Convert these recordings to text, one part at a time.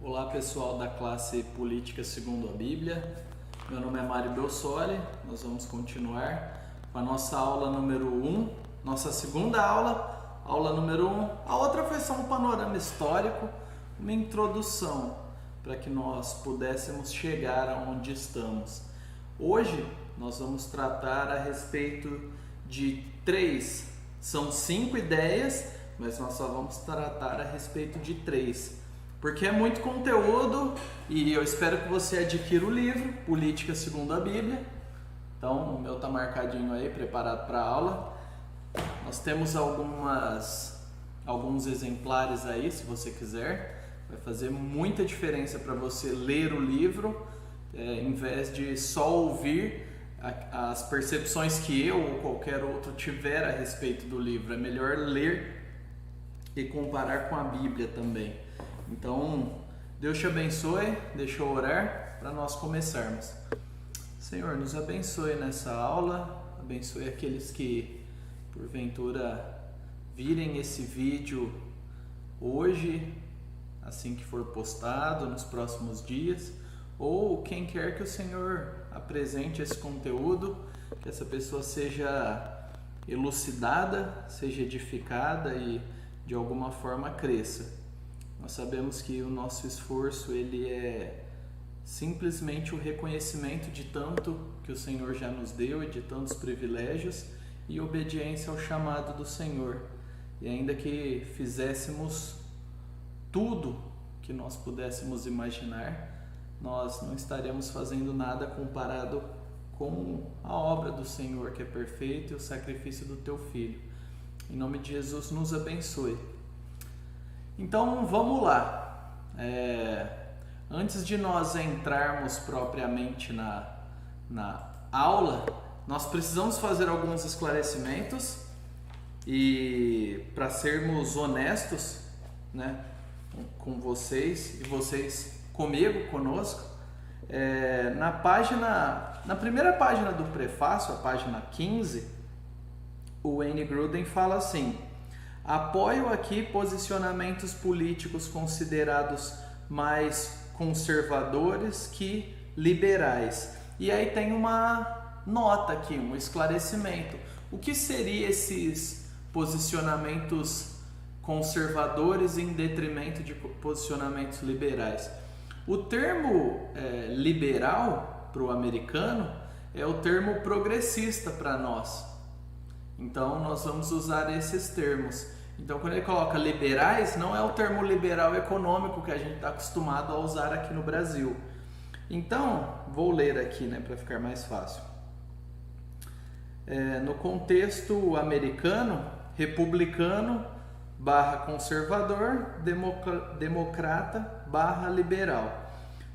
Olá pessoal da classe Política segundo a Bíblia, meu nome é Mário Belsolle. Nós vamos continuar com a nossa aula número 1, nossa segunda aula número 1. A outra foi só um panorama histórico, uma introdução para que nós pudéssemos chegar aonde estamos. Hoje nós vamos tratar a respeito de são 5 ideias, mas nós só vamos tratar a respeito de 3. Porque é muito conteúdo e eu espero que você adquira o livro Política segundo a Bíblia. Então o meu está marcadinho aí, preparado para a aula. Nós temos alguns exemplares aí, se você quiser. Vai fazer muita diferença para você ler o livro, em vez de só ouvir as percepções que eu ou qualquer outro tiver a respeito do livro. É melhor ler e comparar com a Bíblia também. Então, Deus te abençoe, deixa eu orar para nós começarmos. Senhor, nos abençoe nessa aula, abençoe aqueles que, porventura, virem esse vídeo hoje, assim que for postado, nos próximos dias, ou quem quer que o Senhor apresente esse conteúdo, que essa pessoa seja elucidada, seja edificada e, de alguma forma, cresça. Nós sabemos que o nosso esforço ele é simplesmente o reconhecimento de tanto que o Senhor já nos deu e de tantos privilégios e obediência ao chamado do Senhor. E ainda que fizéssemos tudo que nós pudéssemos imaginar, nós não estaremos fazendo nada comparado com a obra do Senhor, que é perfeita, e o sacrifício do Teu Filho. Em nome de Jesus, nos abençoe. Então vamos lá, antes de nós entrarmos propriamente na aula, nós precisamos fazer alguns esclarecimentos e para sermos honestos, né, com vocês e vocês conosco, na primeira página do prefácio, a página 15, o Wayne Grudem fala assim: apoio aqui posicionamentos políticos considerados mais conservadores que liberais. E aí tem uma nota aqui, um esclarecimento. O que seriam esses posicionamentos conservadores em detrimento de posicionamentos liberais? O termo liberal para o americano é o termo progressista para nós. Então nós vamos usar esses termos. Então quando ele coloca liberais, não é o termo liberal econômico que a gente está acostumado a usar aqui no Brasil. Então, vou ler aqui, né, para ficar mais fácil. No contexto americano, republicano / conservador, democrata / liberal.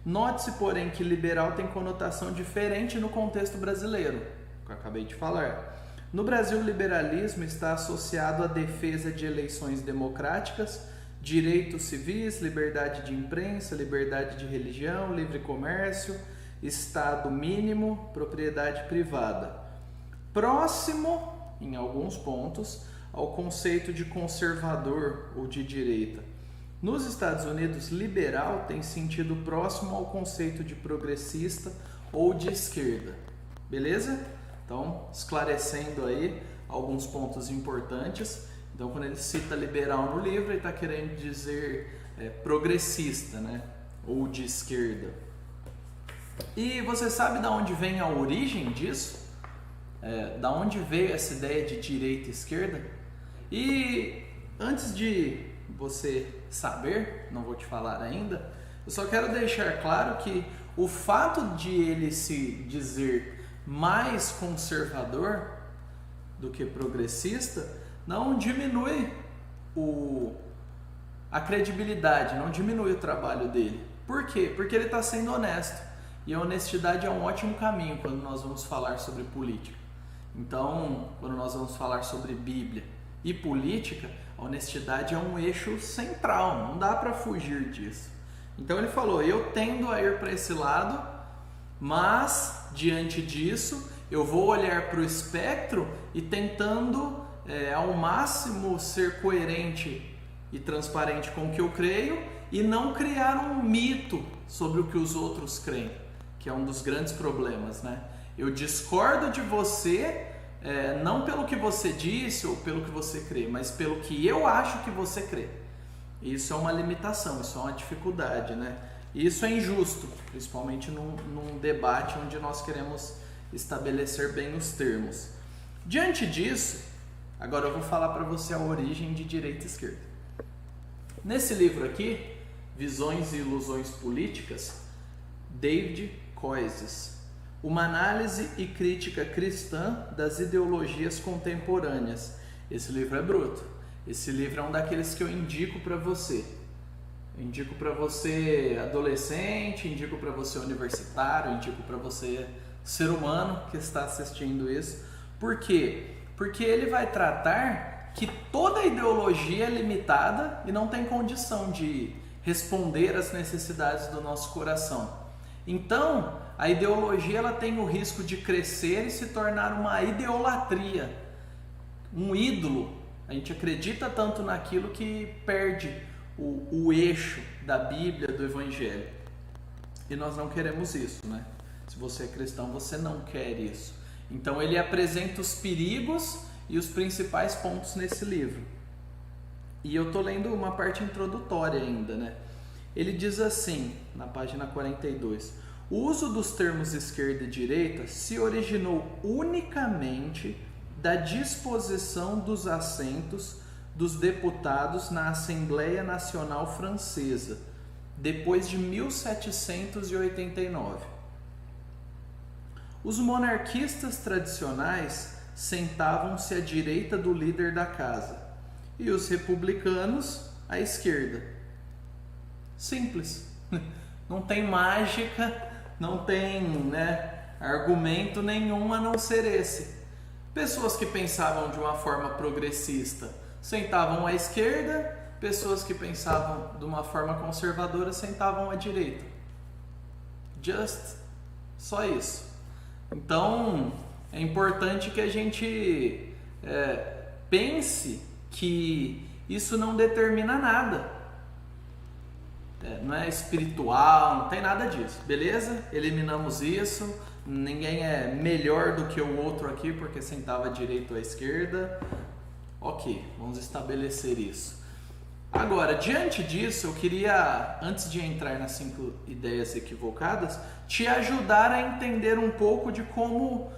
Note-se, porém, que liberal tem conotação diferente no contexto brasileiro, que eu acabei de falar. No Brasil, o liberalismo está associado à defesa de eleições democráticas, direitos civis, liberdade de imprensa, liberdade de religião, livre comércio, Estado mínimo, propriedade privada. Próximo, em alguns pontos, ao conceito de conservador ou de direita. Nos Estados Unidos, liberal tem sentido próximo ao conceito de progressista ou de esquerda. Beleza? Então, esclarecendo aí alguns pontos importantes. Então, quando ele cita liberal no livro, ele está querendo dizer progressista, né? Ou de esquerda. E você sabe de onde vem a origem disso? Da onde veio essa ideia de direita e esquerda? E antes de você saber, não vou te falar ainda, eu só quero deixar claro que o fato de ele se dizer mais conservador do que progressista não diminui a credibilidade, não diminui o trabalho dele. Por quê? Porque ele está sendo honesto. E a honestidade é um ótimo caminho quando nós vamos falar sobre política. Então, quando nós vamos falar sobre Bíblia e política, a honestidade é um eixo central, não dá para fugir disso. Então ele falou, eu tendo a ir para esse lado, mas, diante disso, eu vou olhar para o espectro e tentando, ao máximo, ser coerente e transparente com o que eu creio e não criar um mito sobre o que os outros creem, que é um dos grandes problemas, né? Eu discordo de você, não pelo que você disse ou pelo que você crê, mas pelo que eu acho que você crê. Isso é uma limitação, isso é uma dificuldade, né? E isso é injusto, principalmente num debate onde nós queremos estabelecer bem os termos. Diante disso, agora eu vou falar para você a origem de direita e esquerda. Nesse livro aqui, Visões e Ilusões Políticas, David Koyzis, uma análise e crítica cristã das ideologias contemporâneas. Esse livro é bruto. Esse livro é um daqueles que eu indico para você. Eu indico para você adolescente, indico para você universitário, indico para você ser humano que está assistindo isso. Por quê? Porque ele vai tratar que toda ideologia é limitada e não tem condição de responder às necessidades do nosso coração. Então, a ideologia ela tem o risco de crescer e se tornar uma idolatria, um ídolo. A gente acredita tanto naquilo que perde o eixo da Bíblia, do Evangelho. E nós não queremos isso, né? Se você é cristão, você não quer isso. Então, ele apresenta os perigos e os principais pontos nesse livro. E eu estou lendo uma parte introdutória ainda, né? Ele diz assim, na página 42, o uso dos termos esquerda e direita se originou unicamente da disposição dos assentos dos deputados na Assembleia Nacional Francesa, depois de 1789. Os monarquistas tradicionais sentavam-se à direita do líder da casa e os republicanos à esquerda. Simples. Não tem mágica, não tem, argumento nenhum a não ser esse. Pessoas que pensavam de uma forma progressista sentavam à esquerda, pessoas que pensavam de uma forma conservadora sentavam à direita. Só isso. Então, é importante que a gente pense que isso não determina nada. Não é espiritual, não tem nada disso, beleza? Eliminamos isso, ninguém é melhor do que o outro aqui porque sentava à direita ou à esquerda. Ok, vamos estabelecer isso. Agora, diante disso, eu queria, antes de entrar nas 5 ideias equivocadas, te ajudar a entender um pouco de como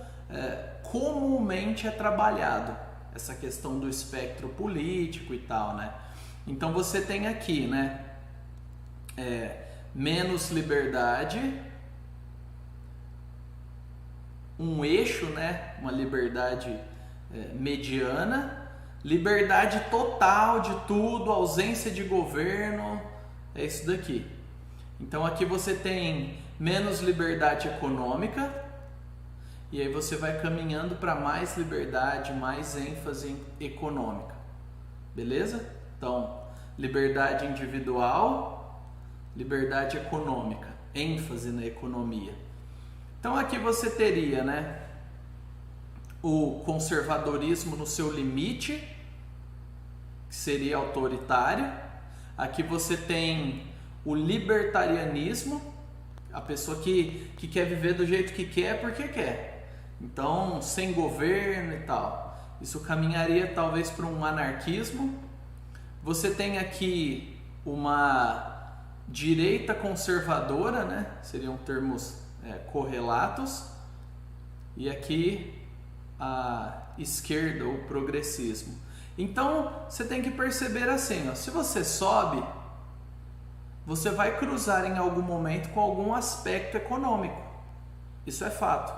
comumente é trabalhado essa questão do espectro político e tal, né? Então você tem aqui, menos liberdade, um eixo, uma liberdade mediana, liberdade total de tudo, ausência de governo, é isso daqui. Então aqui você tem menos liberdade econômica e aí você vai caminhando para mais liberdade, mais ênfase econômica, beleza? Então, liberdade individual, liberdade econômica, ênfase na economia. Então aqui você teria, o conservadorismo no seu limite, que seria autoritário. Aqui você tem o libertarianismo, a pessoa que quer viver do jeito que quer porque quer. Então, sem governo e tal. Isso caminharia talvez para um anarquismo. Você tem aqui uma direita conservadora, seriam termos correlatos. E aqui a esquerda ou progressismo. Então, você tem que perceber assim, se você sobe, você vai cruzar em algum momento com algum aspecto econômico. Isso é fato.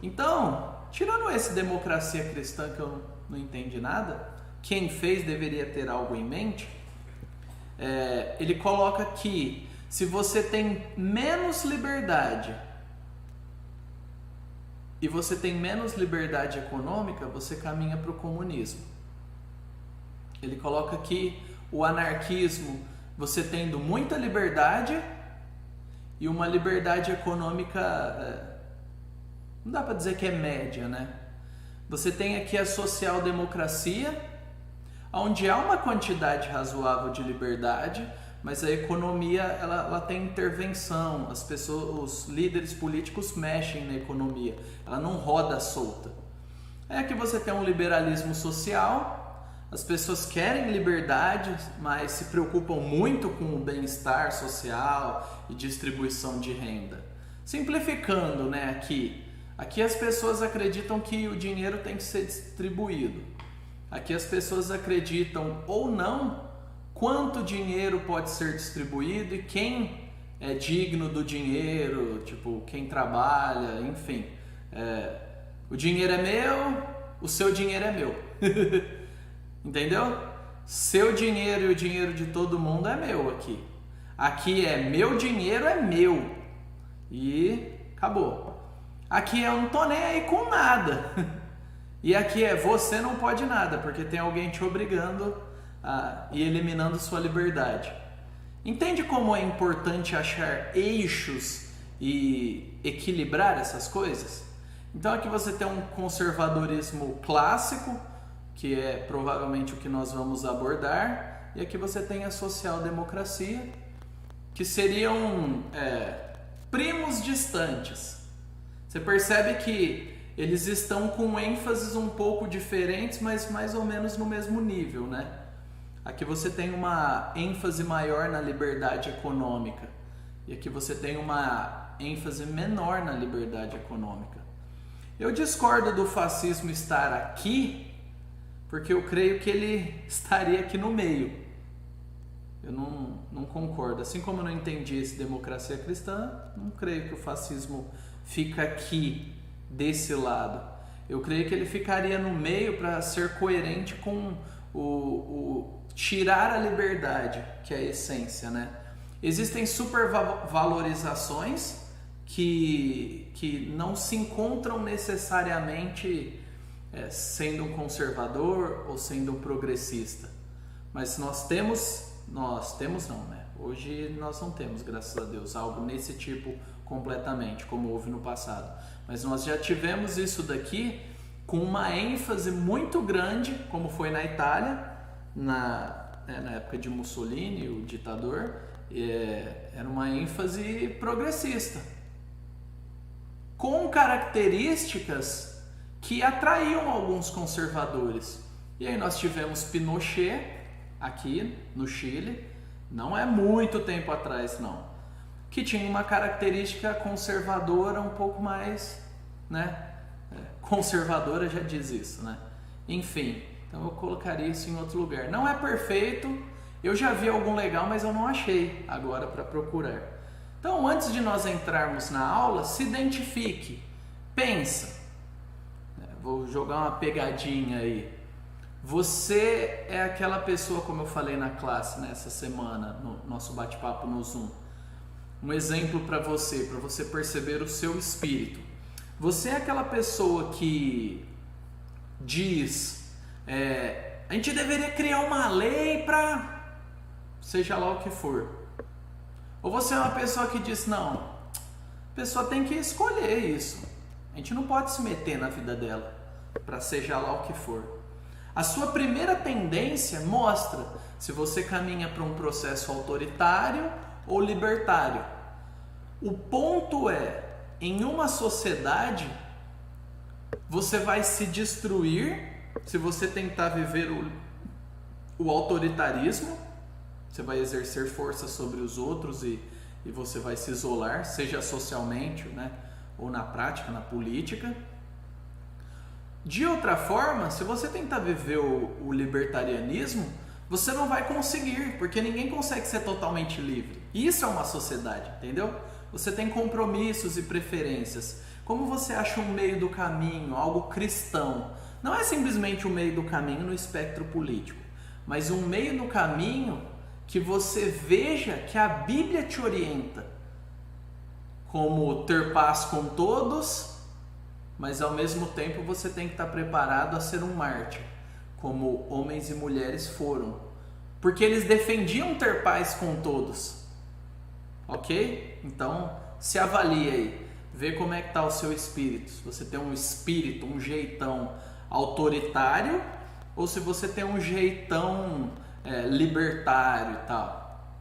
Então, tirando esse democracia cristã que eu não entendi nada, quem fez deveria ter algo em mente, ele coloca que se você tem menos liberdade e você tem menos liberdade econômica, você caminha para o comunismo. Ele coloca aqui o anarquismo, você tendo muita liberdade e uma liberdade econômica, não dá para dizer que é média, Você tem aqui a social-democracia, onde há uma quantidade razoável de liberdade, Mas a economia ela tem intervenção, as pessoas, os líderes políticos mexem na economia, ela não roda solta. É que você tem um liberalismo social, as pessoas querem liberdade, mas se preocupam muito com o bem-estar social e distribuição de renda. Simplificando, né, aqui as pessoas acreditam que o dinheiro tem que ser distribuído. Aqui as pessoas acreditam ou não quanto dinheiro pode ser distribuído e quem é digno do dinheiro, tipo, quem trabalha, enfim. O dinheiro é meu, o seu dinheiro é meu. Entendeu? Seu dinheiro e o dinheiro de todo mundo é meu aqui. Aqui é meu dinheiro, é meu. E acabou. Aqui eu não tô nem aí com nada. E aqui você não pode nada, porque tem alguém te obrigando e eliminando sua liberdade. Entende como é importante achar eixos e equilibrar essas coisas? Então aqui você tem um conservadorismo clássico, que é provavelmente o que nós vamos abordar, e aqui você tem a social-democracia, que seriam primos distantes. Você percebe que eles estão com ênfases um pouco diferentes, mas mais ou menos no mesmo nível, né? Aqui você tem uma ênfase maior na liberdade econômica e aqui você tem uma ênfase menor na liberdade econômica. Eu discordo do fascismo estar aqui porque eu creio que ele estaria aqui no meio. Eu não concordo. Assim como eu não entendi esse democracia cristã, não creio que o fascismo fica aqui desse lado. Eu creio que ele ficaria no meio para ser coerente com o tirar a liberdade, que é a essência, né? Existem supervalorizações que não se encontram necessariamente sendo um conservador ou sendo um progressista. Mas nós temos não, né? Hoje nós não temos, graças a Deus, algo nesse tipo completamente, como houve no passado. Mas nós já tivemos isso daqui com uma ênfase muito grande, como foi na Itália, na época de Mussolini, o ditador, era uma ênfase progressista, com características que atraíam alguns conservadores. E aí nós tivemos Pinochet aqui no Chile, não é muito tempo atrás não, que tinha uma característica conservadora um pouco mais, né? Conservadora já diz isso, né? Enfim, então eu colocaria isso em outro lugar. Não é perfeito, eu já vi algum legal, mas eu não achei agora para procurar. Então, antes de nós entrarmos na aula, se identifique, pensa. Vou jogar uma pegadinha aí. Você é aquela pessoa, como eu falei na classe nessa semana, no nosso bate-papo no Zoom. Um exemplo para você perceber o seu espírito. Você é aquela pessoa que diz, a gente deveria criar uma lei para seja lá o que for. Ou você é uma pessoa que diz, não, a pessoa tem que escolher isso. A gente não pode se meter na vida dela para seja lá o que for. A sua primeira tendência mostra se você caminha para um processo autoritário ou libertário. O ponto é, em uma sociedade, você vai se destruir se você tentar viver o autoritarismo, você vai exercer força sobre os outros e você vai se isolar, seja socialmente, né, ou na prática, na política. De outra forma, se você tentar viver o libertarianismo, você não vai conseguir, porque ninguém consegue ser totalmente livre. Isso é uma sociedade, entendeu? Você tem compromissos e preferências. Como você acha um meio do caminho, algo cristão? Não é simplesmente um meio do caminho no espectro político, mas um meio do caminho que você veja que a Bíblia te orienta. Como ter paz com todos, mas ao mesmo tempo você tem que estar preparado a ser um mártir, como homens e mulheres foram. Porque eles defendiam ter paz com todos. Ok? Então, se avalie aí. Vê como é que está o seu espírito. Se você tem um espírito, um jeitão autoritário, ou se você tem um jeitão libertário e tal.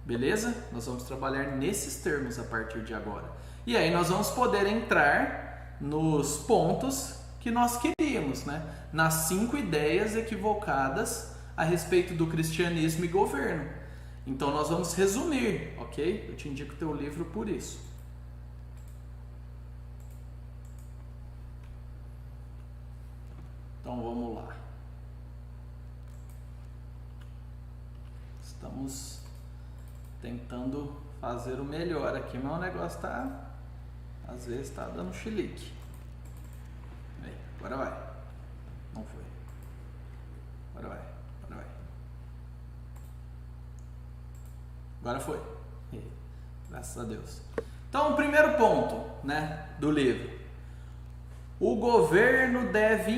Beleza? Nós vamos trabalhar nesses termos a partir de agora. E aí nós vamos poder entrar nos pontos que nós queríamos, né? Nas 5 ideias equivocadas a respeito do cristianismo e governo. Então nós vamos resumir, ok? Eu te indico o teu livro por isso. Então vamos lá. Estamos tentando fazer o melhor aqui, mas o negócio às vezes está dando chilique. Aí, agora vai. Não foi. Agora vai. Agora foi. Graças a Deus. Então, o primeiro ponto, né, do livro. O governo deve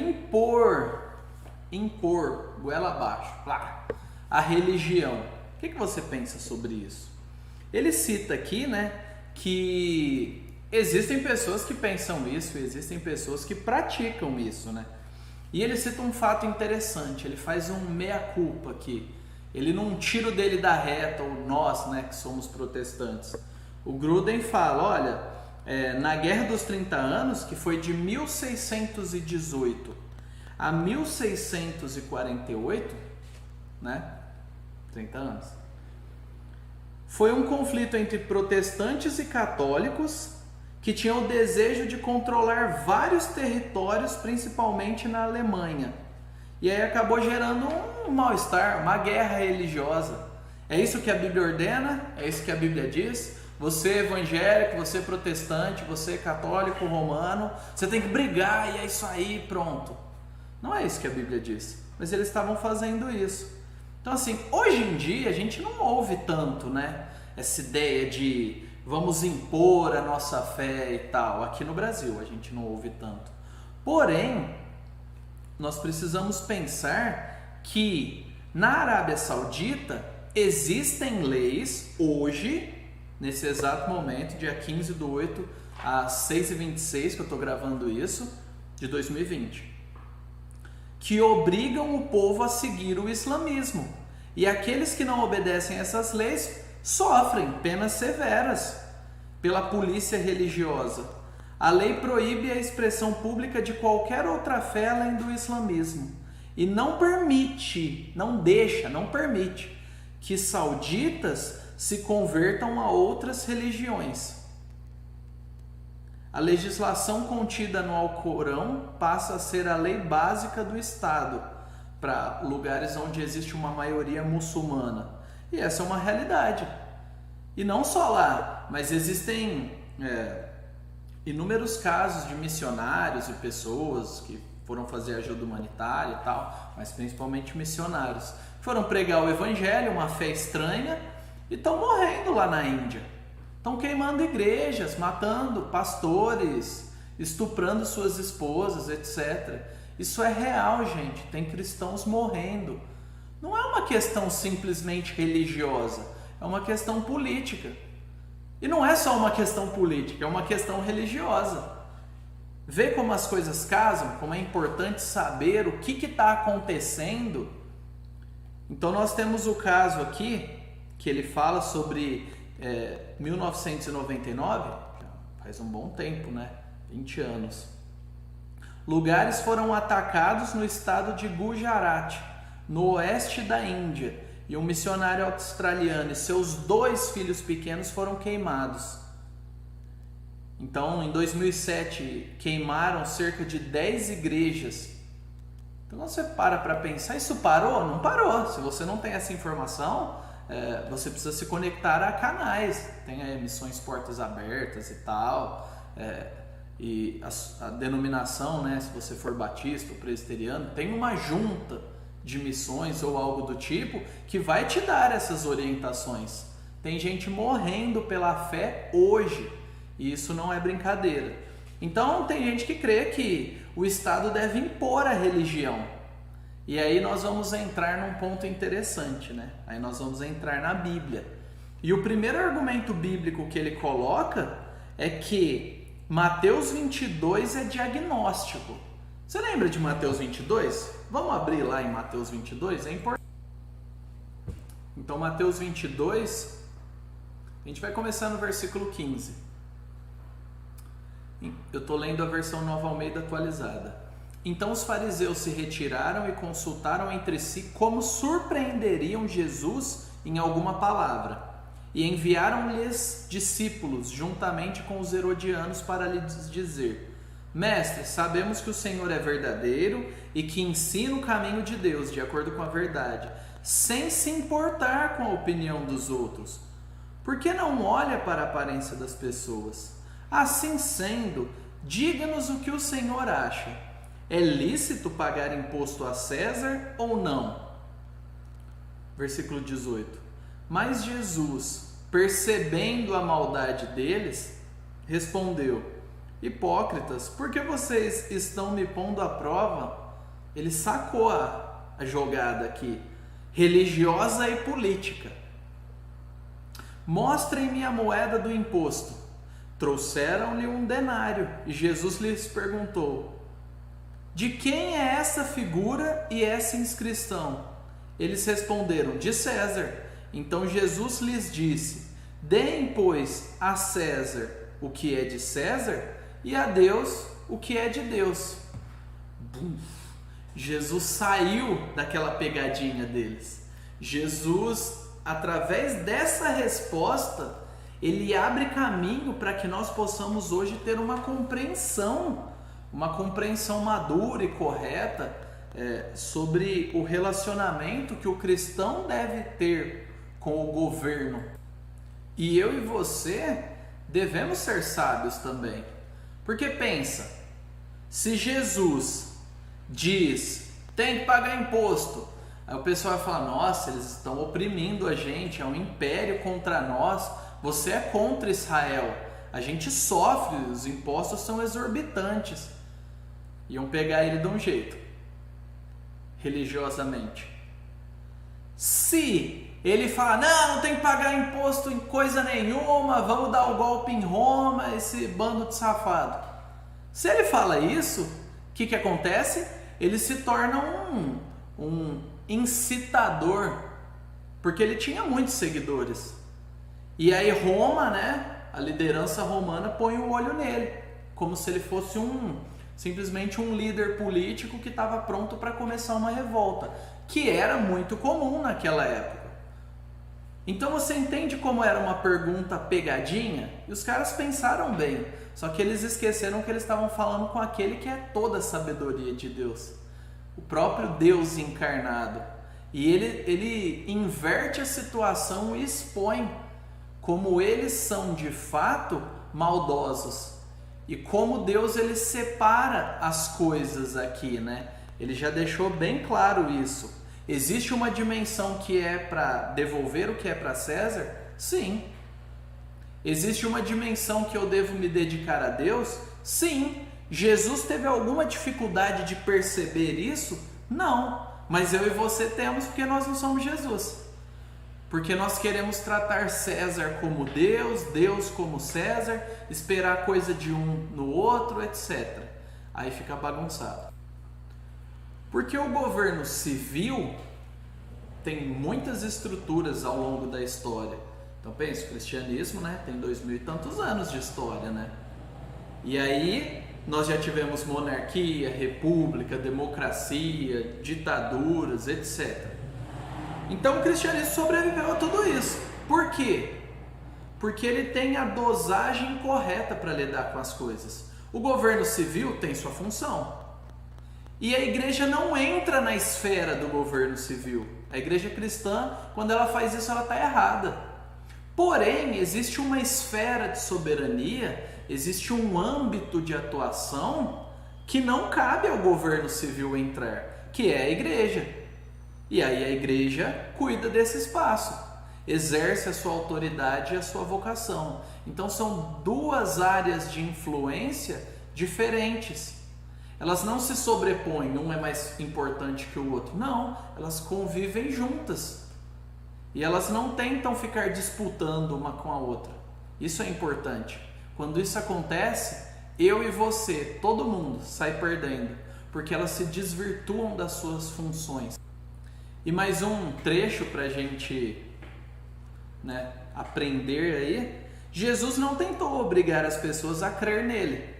impor, goela abaixo, a religião. O que você pensa sobre isso? Ele cita aqui, né, que existem pessoas que pensam isso e existem pessoas que praticam isso, né? E ele cita um fato interessante, ele faz um meia-culpa aqui. Ele não tira o dele da reta, ou nós, né, que somos protestantes. O Gruden fala, olha, na Guerra dos 30 Anos, que foi de 1618 a 1648, né, 30 anos, foi um conflito entre protestantes e católicos que tinham o desejo de controlar vários territórios, principalmente na Alemanha. E aí acabou gerando um mal-estar, uma guerra religiosa. É isso que a Bíblia ordena, é isso que a Bíblia diz. Você evangélico, você protestante, você católico romano, você tem que brigar e é isso aí, pronto. Não é isso que a Bíblia diz, mas eles estavam fazendo isso. Então assim, hoje em dia a gente não ouve tanto, né, essa ideia de vamos impor a nossa fé e tal. Aqui no Brasil a gente não ouve tanto. Porém, nós precisamos pensar que na Arábia Saudita existem leis hoje, nesse exato momento, dia 15/8 às 6h26, que eu estou gravando isso, de 2020, que obrigam o povo a seguir o islamismo. E aqueles que não obedecem a essas leis sofrem penas severas pela polícia religiosa. A lei proíbe a expressão pública de qualquer outra fé além do islamismo e não permite que sauditas se convertam a outras religiões. A legislação contida no Alcorão passa a ser a lei básica do Estado para lugares onde existe uma maioria muçulmana. E essa é uma realidade. E não só lá, mas existem inúmeros casos de missionários e pessoas que foram fazer ajuda humanitária e tal, mas principalmente missionários, foram pregar o evangelho, uma fé estranha, e estão morrendo lá na Índia. Estão queimando igrejas, matando pastores, estuprando suas esposas, etc. Isso é real, gente. Tem cristãos morrendo. Não é uma questão simplesmente religiosa, é uma questão política. E não é só uma questão política, é uma questão religiosa. Vê como as coisas casam, como é importante saber o que está acontecendo. Então nós temos o caso aqui, que ele fala sobre 1999, faz um bom tempo, né? 20 anos. Lugares foram atacados no estado de Gujarat, no oeste da Índia, e um missionário australiano e seus 2 filhos pequenos foram queimados. Então, em 2007, queimaram cerca de 10 igrejas. Então, você para pensar, isso parou? Não parou. Se você não tem essa informação, você precisa se conectar a canais. Tem missões Portas Abertas e tal. E a denominação, né, se você for batista ou presbiteriano, tem uma junta de missões ou algo do tipo que vai te dar essas orientações. Tem gente morrendo pela fé hoje, e isso não é brincadeira. Então tem gente que crê que o Estado deve impor a religião. E aí nós vamos entrar num ponto interessante, né? Aí nós vamos entrar na Bíblia. E o primeiro argumento bíblico que ele coloca é que Mateus 22 é diagnóstico. Você lembra de Mateus 22? Vamos abrir lá em Mateus 22, é importante. Então Mateus 22, gente vai começar no versículo 15. Eu estou lendo a versão Nova Almeida atualizada. Então os fariseus se retiraram e consultaram entre si como surpreenderiam Jesus em alguma palavra. E enviaram-lhes discípulos juntamente com os herodianos para lhes dizer: Mestre, sabemos que o Senhor é verdadeiro e que ensina o caminho de Deus de acordo com a verdade, sem se importar com a opinião dos outros. Por que não olha para a aparência das pessoas? Assim sendo, diga-nos o que o Senhor acha. É lícito pagar imposto a César ou não? Versículo 18. Mas Jesus, percebendo a maldade deles, respondeu: Hipócritas, por que vocês estão me pondo à prova? Ele sacou a jogada aqui, religiosa e política. Mostrem-me a moeda do imposto. Trouxeram-lhe um denário e Jesus lhes perguntou: De quem é essa figura e essa inscrição? Eles responderam: De César. Então Jesus lhes disse: Deem, pois, a César o que é de César e a Deus o que é de Deus. Jesus saiu daquela pegadinha deles. Jesus, através dessa resposta, ele abre caminho para que nós possamos hoje ter uma compreensão madura e correta sobre o relacionamento que o cristão deve ter com o governo. E eu e você devemos ser sábios também. Porque pensa, se Jesus diz, tem que pagar imposto, aí o pessoal vai falar, nossa, eles estão oprimindo a gente, é um império contra nós, você é contra Israel, a gente sofre, os impostos são exorbitantes. Iam pegar ele de um jeito, religiosamente. Se ele fala, não tem que pagar imposto em coisa nenhuma, vamos dar o golpe em Roma, esse bando de safado. Se ele fala isso, o que acontece? Ele se torna um incitador, porque ele tinha muitos seguidores. E aí Roma, a liderança romana põe o olho nele, como se ele fosse simplesmente um líder político que estava pronto para começar uma revolta, que era muito comum naquela época. Então você entende como era uma pergunta pegadinha? E os caras pensaram bem, só que eles esqueceram que eles estavam falando com aquele que é toda a sabedoria de Deus, o próprio Deus encarnado. E ele inverte a situação e expõe como eles são de fato maldosos e como Deus ele separa as coisas aqui, Ele já deixou bem claro isso. Existe uma dimensão que é para devolver o que é para César? Sim. Existe uma dimensão que eu devo me dedicar a Deus? Sim. Jesus teve alguma dificuldade de perceber isso? Não. Mas eu e você temos, porque nós não somos Jesus. Porque nós queremos tratar César como Deus, Deus como César, esperar coisa de um no outro, etc. Aí fica bagunçado. Porque o governo civil tem muitas estruturas ao longo da história. Então pensa, o cristianismo tem 2000 e tantos anos de história, E aí nós já tivemos monarquia, república, democracia, ditaduras, etc. Então o cristianismo sobreviveu a tudo isso. Por quê? Porque ele tem a dosagem correta para lidar com as coisas. O governo civil tem sua função. E a igreja não entra na esfera do governo civil. A igreja cristã, quando ela faz isso, ela está errada. Porém, existe uma esfera de soberania, existe um âmbito de atuação que não cabe ao governo civil entrar, que é a igreja. E aí a igreja cuida desse espaço, exerce a sua autoridade e a sua vocação. Então são duas áreas de influência diferentes. Elas não se sobrepõem, um é mais importante que o outro. Não, elas convivem juntas. E elas não tentam ficar disputando uma com a outra. Isso é importante. Quando isso acontece, eu e você, todo mundo sai perdendo, porque elas se desvirtuam das suas funções. E mais um trecho para a gente aprender aí, Jesus não tentou obrigar as pessoas a crer nele.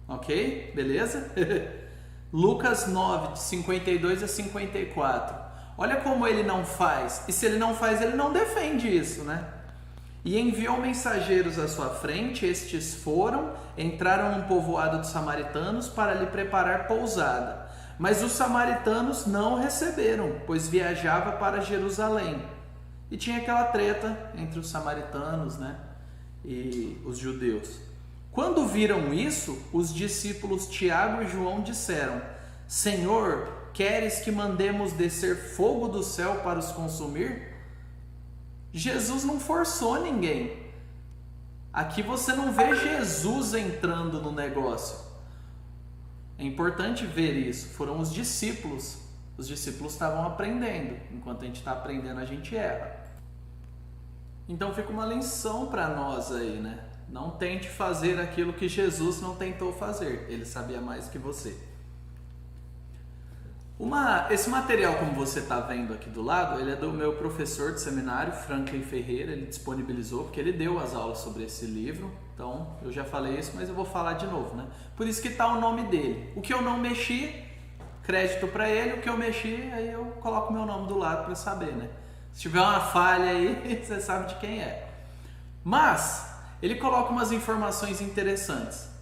Ok? Beleza? Lucas 9, de 52 a 54. Olha como ele não faz. E se ele não faz, ele não defende isso, né? E enviou mensageiros à sua frente, estes foram, entraram num povoado dos samaritanos para lhe preparar pousada. Mas os samaritanos não o receberam, pois viajava para Jerusalém. E tinha aquela treta entre os samaritanos, né, e os judeus. Quando viram isso, os discípulos Tiago e João disseram: Senhor, queres que mandemos descer fogo do céu para os consumir? Jesus não forçou ninguém. Aqui você não vê Jesus entrando no negócio. É importante ver isso. Foram os discípulos. Os discípulos estavam aprendendo. Enquanto a gente está aprendendo, a gente erra. Então fica uma lição para nós aí, né? Não tente fazer aquilo que Jesus não tentou fazer. Ele sabia mais que você. Esse material, como você está vendo aqui do lado, ele é do meu professor de seminário, Franklin Ferreira. Ele disponibilizou, porque ele deu as aulas sobre esse livro. Então, eu já falei isso, mas eu vou falar de novo, né? Por isso que está o nome dele. O que eu não mexi, crédito para ele. O que eu mexi, aí eu coloco meu nome do lado para saber, né? Se tiver uma falha aí, você sabe de quem é. Mas, ele coloca umas informações interessantes.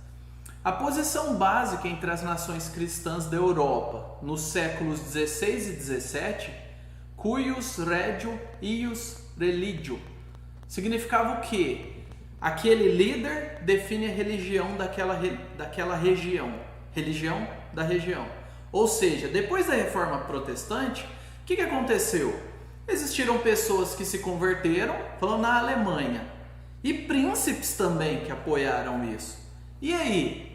A posição básica entre as nações cristãs da Europa nos séculos 16 e 17, cuius regio ius religio, significava o quê? Aquele líder define a religião daquela região, religião da região. Ou seja, depois da Reforma Protestante, o que aconteceu? Existiram pessoas que se converteram, falando na Alemanha, e príncipes também que apoiaram isso. E aí?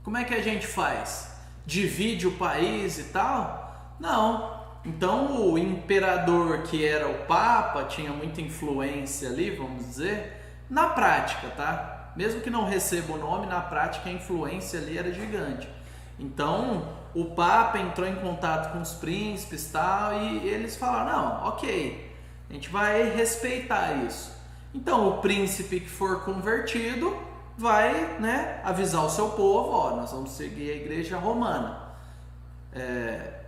Como é que a gente faz? Divide o país e tal? Não. Então o imperador, que era o Papa, tinha muita influência ali, vamos dizer, na prática, tá? Mesmo que não receba o nome, na prática a influência ali era gigante. Então o Papa entrou em contato com os príncipes e tal, e eles falaram: não, ok, a gente vai respeitar isso. Então o príncipe que for convertido vai, né, avisar o seu povo: ó, nós vamos seguir a igreja romana.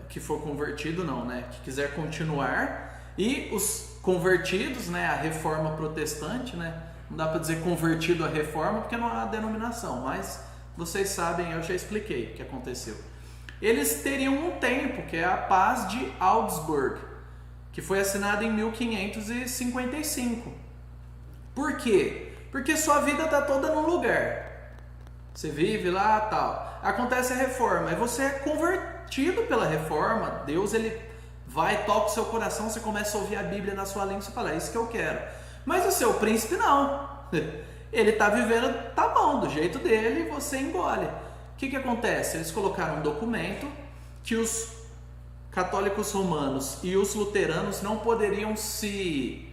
Que for convertido não, né, que quiser continuar. E os convertidos, né, a reforma protestante, né, não dá para dizer convertido à reforma porque não há denominação, mas vocês sabem, eu já expliquei o que aconteceu. Eles teriam um tempo, que é a Paz de Augsburg, que foi assinada em 1555. Por quê? Porque sua vida está toda num lugar. Você vive lá, tal. Acontece a reforma, e você é convertido pela reforma. Deus, ele vai, toca o seu coração, você começa a ouvir a Bíblia na sua língua, você fala: é isso que eu quero. Mas o seu príncipe não. Ele está vivendo, tá bom, do jeito dele, e você engole. O que acontece? Eles colocaram um documento que os católicos romanos e os luteranos não poderiam se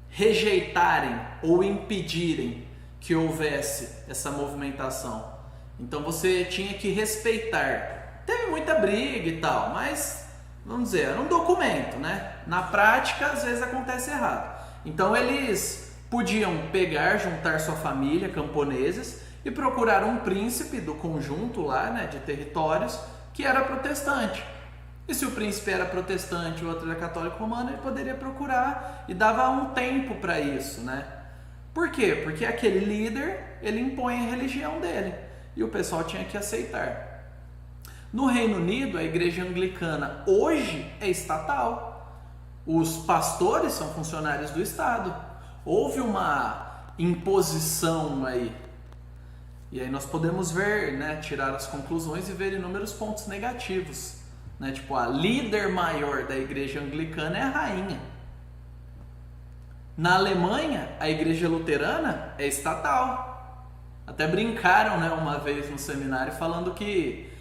rejeitarem ou impedirem que houvesse essa movimentação. Então você tinha que respeitar. Teve muita briga e tal, mas, vamos dizer, era um documento, né? Na prática, às vezes acontece errado. Então eles podiam pegar, juntar sua família, camponeses, e procurar um príncipe do conjunto lá, né, de territórios, que era protestante. E se o príncipe era protestante e o outro era católico romano, ele poderia procurar, e dava um tempo para isso, né? Por quê? Porque aquele líder, ele impõe a religião dele, e o pessoal tinha que aceitar. No Reino Unido, a igreja anglicana hoje é estatal. Os pastores são funcionários do Estado. Houve uma imposição aí. E aí nós podemos ver, né, tirar as conclusões e ver inúmeros pontos negativos. Né? Tipo, a líder maior da igreja anglicana é a rainha. Na Alemanha, a igreja luterana é estatal. Até brincaram, né, uma vez no seminário falando que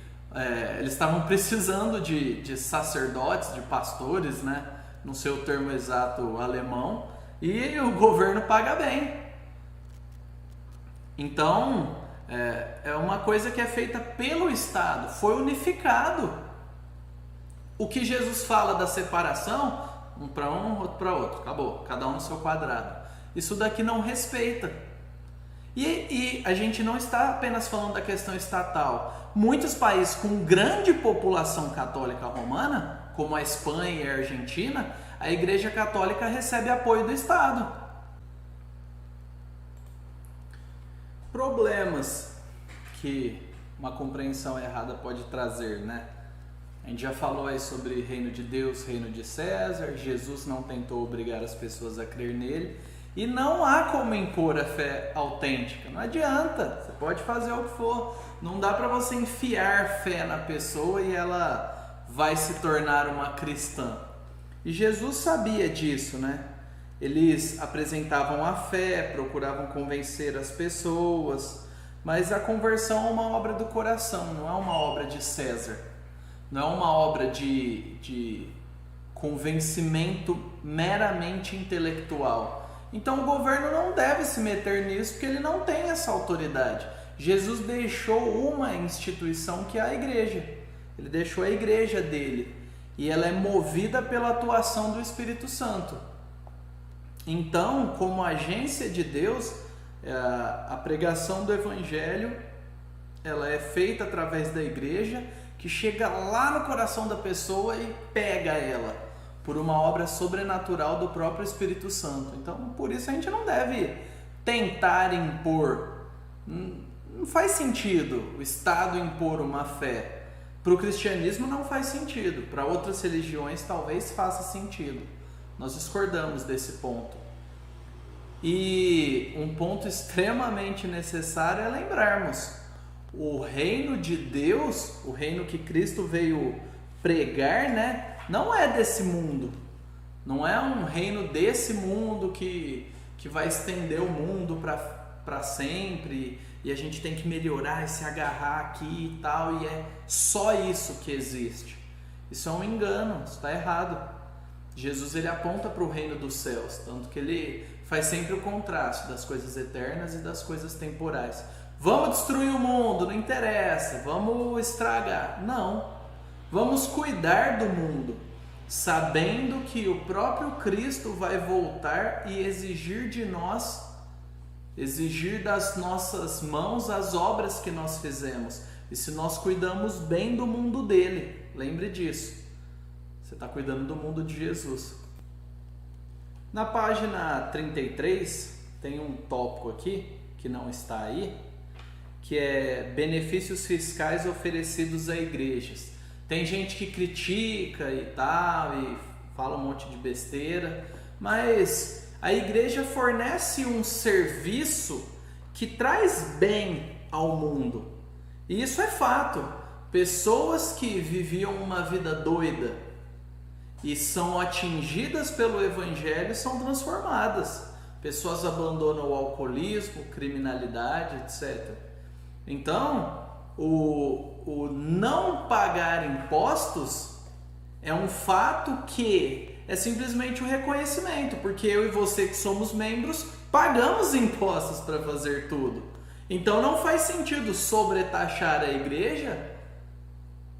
eles estavam precisando de sacerdotes, de pastores, né, não sei o termo exato alemão, e o governo paga bem. Então, é uma coisa que é feita pelo Estado, foi unificado. O que Jesus fala da separação, Um para um, outro para outro. Acabou. Cada um no seu quadrado. Isso daqui não respeita. E a gente não está apenas falando da questão estatal. Muitos países com grande população católica romana, como a Espanha e a Argentina, a Igreja Católica recebe apoio do Estado. Problemas que uma compreensão errada pode trazer, né? A gente já falou aí sobre reino de Deus, reino de César. Jesus não tentou obrigar as pessoas a crer nele. E não há como impor a fé autêntica. Não adianta. Você pode fazer o que for. Não dá para você enfiar fé na pessoa e ela vai se tornar uma cristã. E Jesus sabia disso, né? Eles apresentavam a fé, procuravam convencer as pessoas, mas a conversão é uma obra do coração, não é uma obra de César. Não é uma obra de convencimento meramente intelectual. Então o governo não deve se meter nisso porque ele não tem essa autoridade. Jesus deixou uma instituição que é a igreja. Ele deixou a igreja dele e ela é movida pela atuação do Espírito Santo. Então, como agência de Deus, a pregação do Evangelho ela é feita através da igreja, que chega lá no coração da pessoa e pega ela por uma obra sobrenatural do próprio Espírito Santo. Então, por isso a gente não deve tentar impor. Não faz sentido o Estado impor uma fé. Para o cristianismo não faz sentido. Para outras religiões talvez faça sentido. Nós discordamos desse ponto. E um ponto extremamente necessário é lembrarmos: o reino de Deus, o reino que Cristo veio pregar, né, não é desse mundo. Não é um reino desse mundo que vai estender o mundo para sempre e a gente tem que melhorar e se agarrar aqui e tal, e é só isso que existe. Isso é um engano, isso está errado. Jesus ele aponta para o reino dos céus, tanto que ele faz sempre o contraste das coisas eternas e das coisas temporais. Vamos destruir o mundo, não interessa, vamos estragar. Não, vamos cuidar do mundo, sabendo que o próprio Cristo vai voltar e exigir de nós, exigir das nossas mãos as obras que nós fizemos. E se nós cuidamos bem do mundo dele, lembre disso. Você está cuidando do mundo de Jesus. Na página 33, tem um tópico aqui, que não está aí, que é benefícios fiscais oferecidos a igrejas. Tem gente que critica e tal, e fala um monte de besteira, mas a igreja fornece um serviço que traz bem ao mundo. E isso é fato. Pessoas que viviam uma vida doida e são atingidas pelo Evangelho são transformadas. Pessoas abandonam o alcoolismo, criminalidade, etc. Então, o não pagar impostos é um fato que é simplesmente um reconhecimento, porque eu e você que somos membros pagamos impostos para fazer tudo. Então não faz sentido sobretaxar a igreja.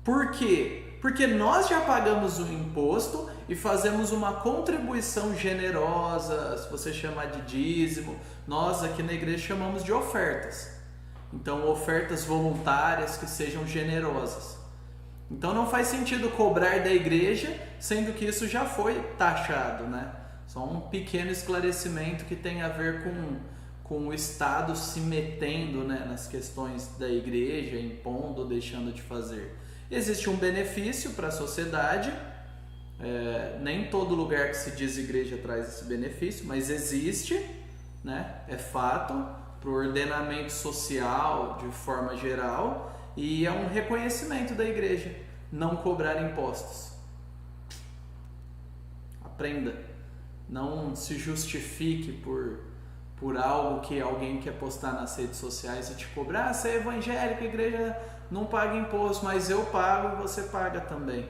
Por quê? Porque nós já pagamos o imposto e fazemos uma contribuição generosa, se você chamar de dízimo, nós aqui na igreja chamamos de ofertas. Então, ofertas voluntárias que sejam generosas. Então, não faz sentido cobrar da igreja, sendo que isso já foi taxado, né? Só um pequeno esclarecimento que tem a ver com o Estado se metendo, né, nas questões da igreja, impondo ou deixando de fazer. Existe um benefício para a sociedade, nem todo lugar que se diz igreja traz esse benefício, mas existe, né? É fato, para o ordenamento social de forma geral, e é um reconhecimento da igreja não cobrar impostos. Aprenda, não se justifique por algo que alguém quer postar nas redes sociais e te cobrar. Você é evangélico, a igreja não paga imposto, mas eu pago e você paga também.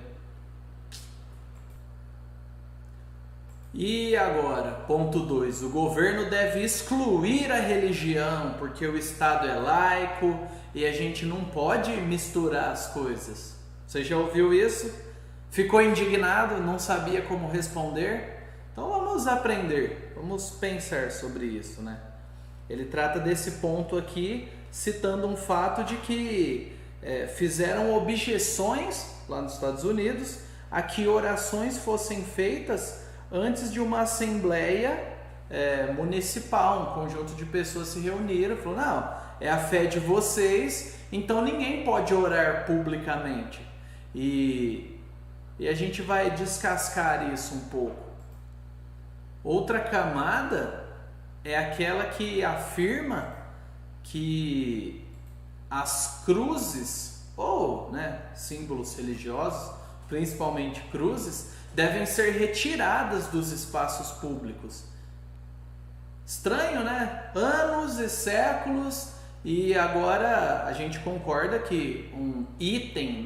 E agora, ponto 2, o governo deve excluir a religião, porque o Estado é laico e a gente não pode misturar as coisas. Você já ouviu isso? Ficou indignado, não sabia como responder? Então vamos aprender, vamos pensar sobre isso, né? Ele trata desse ponto aqui, citando um fato de que fizeram objeções lá nos Estados Unidos a que orações fossem feitas antes de uma assembleia municipal, um conjunto de pessoas se reuniram e falou, não, é a fé de vocês, então ninguém pode orar publicamente. E a gente vai descascar isso um pouco. Outra camada é aquela que afirma que as cruzes, ou símbolos religiosos, principalmente cruzes, devem ser retiradas dos espaços públicos. Estranho, né? Anos e séculos, e agora a gente concorda que um item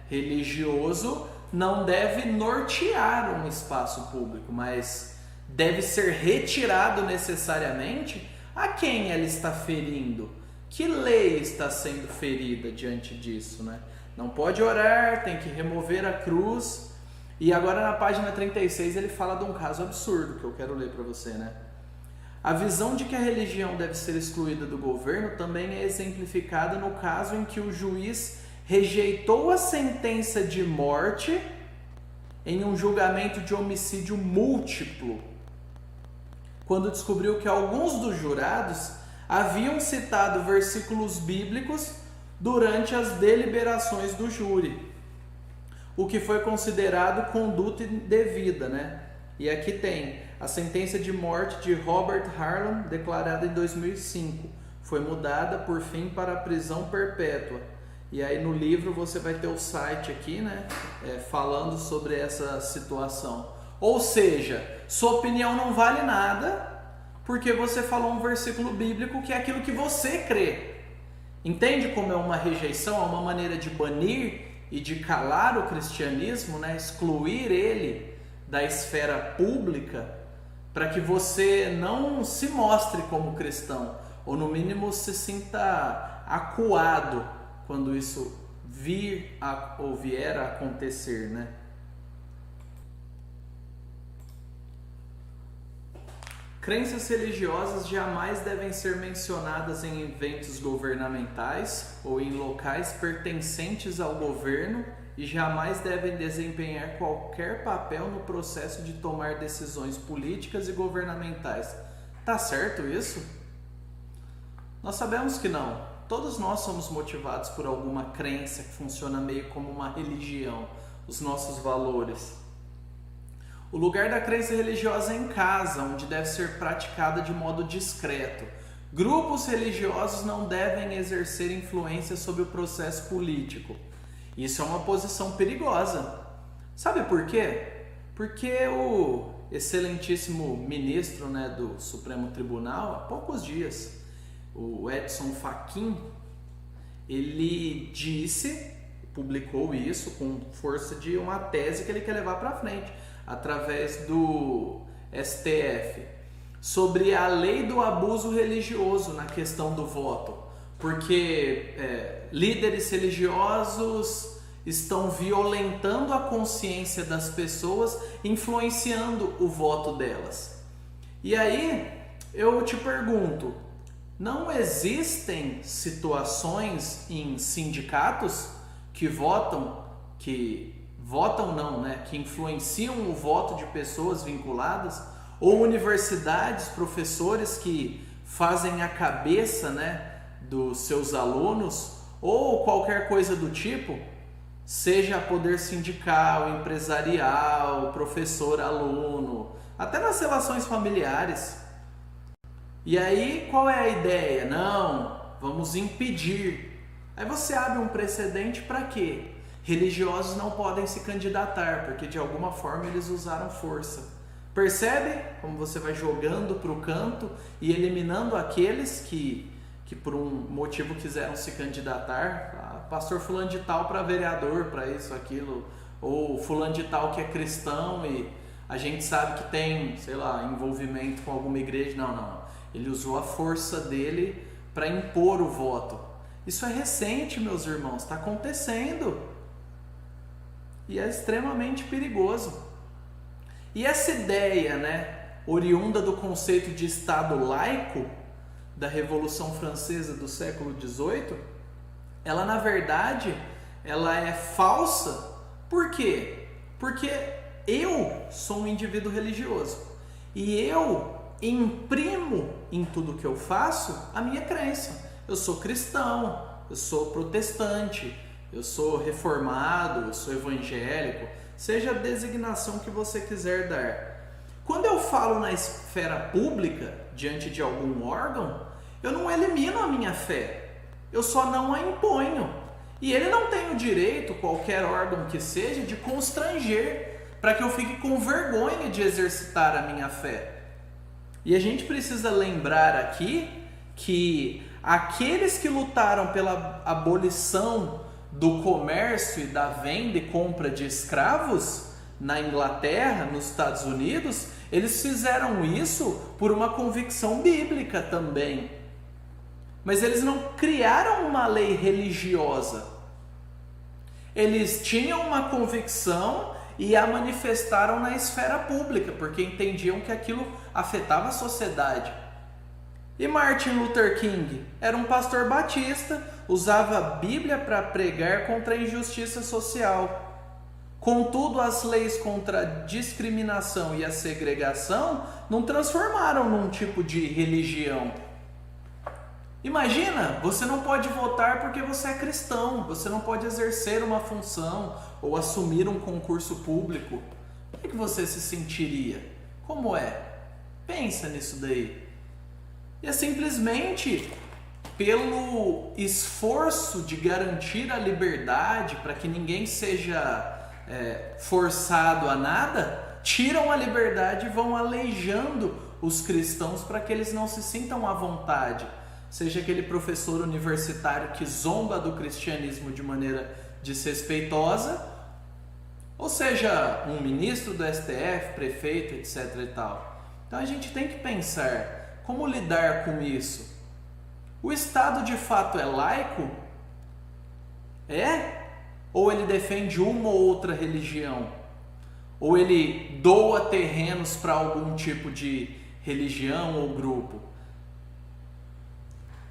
religioso não deve nortear um espaço público, mas deve ser retirado necessariamente. A quem ela está ferindo? Que lei está sendo ferida diante disso, né? Não pode orar, tem que remover a cruz. E agora na página 36 ele fala de um caso absurdo que eu quero ler para você, né? A visão de que a religião deve ser excluída do governo também é exemplificada no caso em que o juiz rejeitou a sentença de morte em um julgamento de homicídio múltiplo, quando descobriu que alguns dos jurados haviam citado versículos bíblicos durante as deliberações do júri, o que foi considerado conduta indevida, né? E aqui tem a sentença de morte de Robert Harlan, declarada em 2005, foi mudada por fim para a prisão perpétua. E aí no livro você vai ter o site aqui, né, falando sobre essa situação. Ou seja, sua opinião não vale nada porque você falou um versículo bíblico que é aquilo que você crê. Entende como é uma rejeição, é uma maneira de banir e de calar o cristianismo, né, excluir ele da esfera pública, para que você não se mostre como cristão, ou no mínimo se sinta acuado quando isso vier a acontecer, né? Crenças religiosas jamais devem ser mencionadas em eventos governamentais ou em locais pertencentes ao governo e jamais devem desempenhar qualquer papel no processo de tomar decisões políticas e governamentais. Tá certo isso? Nós sabemos que não. Todos nós somos motivados por alguma crença que funciona meio como uma religião, os nossos valores. O lugar da crença religiosa é em casa, onde deve ser praticada de modo discreto. Grupos religiosos não devem exercer influência sobre o processo político. Isso é uma posição perigosa. Sabe por quê? Porque o excelentíssimo ministro, do Supremo Tribunal, há poucos dias, o Edson Fachin, ele publicou isso com força de uma tese que ele quer levar para frente, através do STF, sobre a lei do abuso religioso na questão do voto, porque líderes religiosos estão violentando a consciência das pessoas, influenciando o voto delas. E aí eu te pergunto, não existem situações em sindicatos que influenciam o voto de pessoas vinculadas, ou universidades, professores que fazem a cabeça, dos seus alunos, ou qualquer coisa do tipo, seja poder sindical, empresarial, professor, aluno, até nas relações familiares. E aí, qual é a ideia? Não, vamos impedir. Aí você abre um precedente para quê? Religiosos não podem se candidatar, porque de alguma forma eles usaram força. Percebe como você vai jogando para o canto e eliminando aqueles que por um motivo quiseram se candidatar? Pastor fulano de tal para vereador, para isso, aquilo, ou fulano de tal que é cristão e a gente sabe que tem, envolvimento com alguma igreja. Não. Ele usou a força dele para impor o voto. Isso é recente, meus irmãos, está acontecendo. e é extremamente perigoso. E essa ideia, né, oriunda do conceito de Estado laico da Revolução Francesa do século XVIII, ela na verdade ela é falsa. Por quê? Porque eu sou um indivíduo religioso e eu imprimo em tudo que eu faço a minha crença. Eu sou cristão, eu sou protestante, eu sou reformado, eu sou evangélico, seja a designação que você quiser dar. Quando eu falo na esfera pública, diante de algum órgão, eu não elimino a minha fé, eu só não a imponho. E ele não tem o direito, qualquer órgão que seja, de constranger para que eu fique com vergonha de exercitar a minha fé. E a gente precisa lembrar aqui que aqueles que lutaram pela abolição do comércio e da venda e compra de escravos na Inglaterra, nos Estados Unidos, eles fizeram isso por uma convicção bíblica também. Mas eles não criaram uma lei religiosa. Eles tinham uma convicção e a manifestaram na esfera pública, porque entendiam que aquilo afetava a sociedade. E Martin Luther King era um pastor batista, usava a Bíblia para pregar contra a injustiça social. Contudo, as leis contra a discriminação e a segregação não transformaram num tipo de religião. Imagina, você não pode votar porque você é cristão, você não pode exercer uma função ou assumir um concurso público. Como é que você se sentiria? Como é? Pensa nisso daí. E é simplesmente pelo esforço de garantir a liberdade para que ninguém seja forçado a nada, tiram a liberdade e vão aleijando os cristãos para que eles não se sintam à vontade. Seja aquele professor universitário que zomba do cristianismo de maneira desrespeitosa, ou seja, um ministro do STF, prefeito, etc. e tal. Então a gente tem que pensar como lidar com isso. O Estado de fato é laico? É? Ou ele defende uma ou outra religião? Ou ele doa terrenos para algum tipo de religião ou grupo?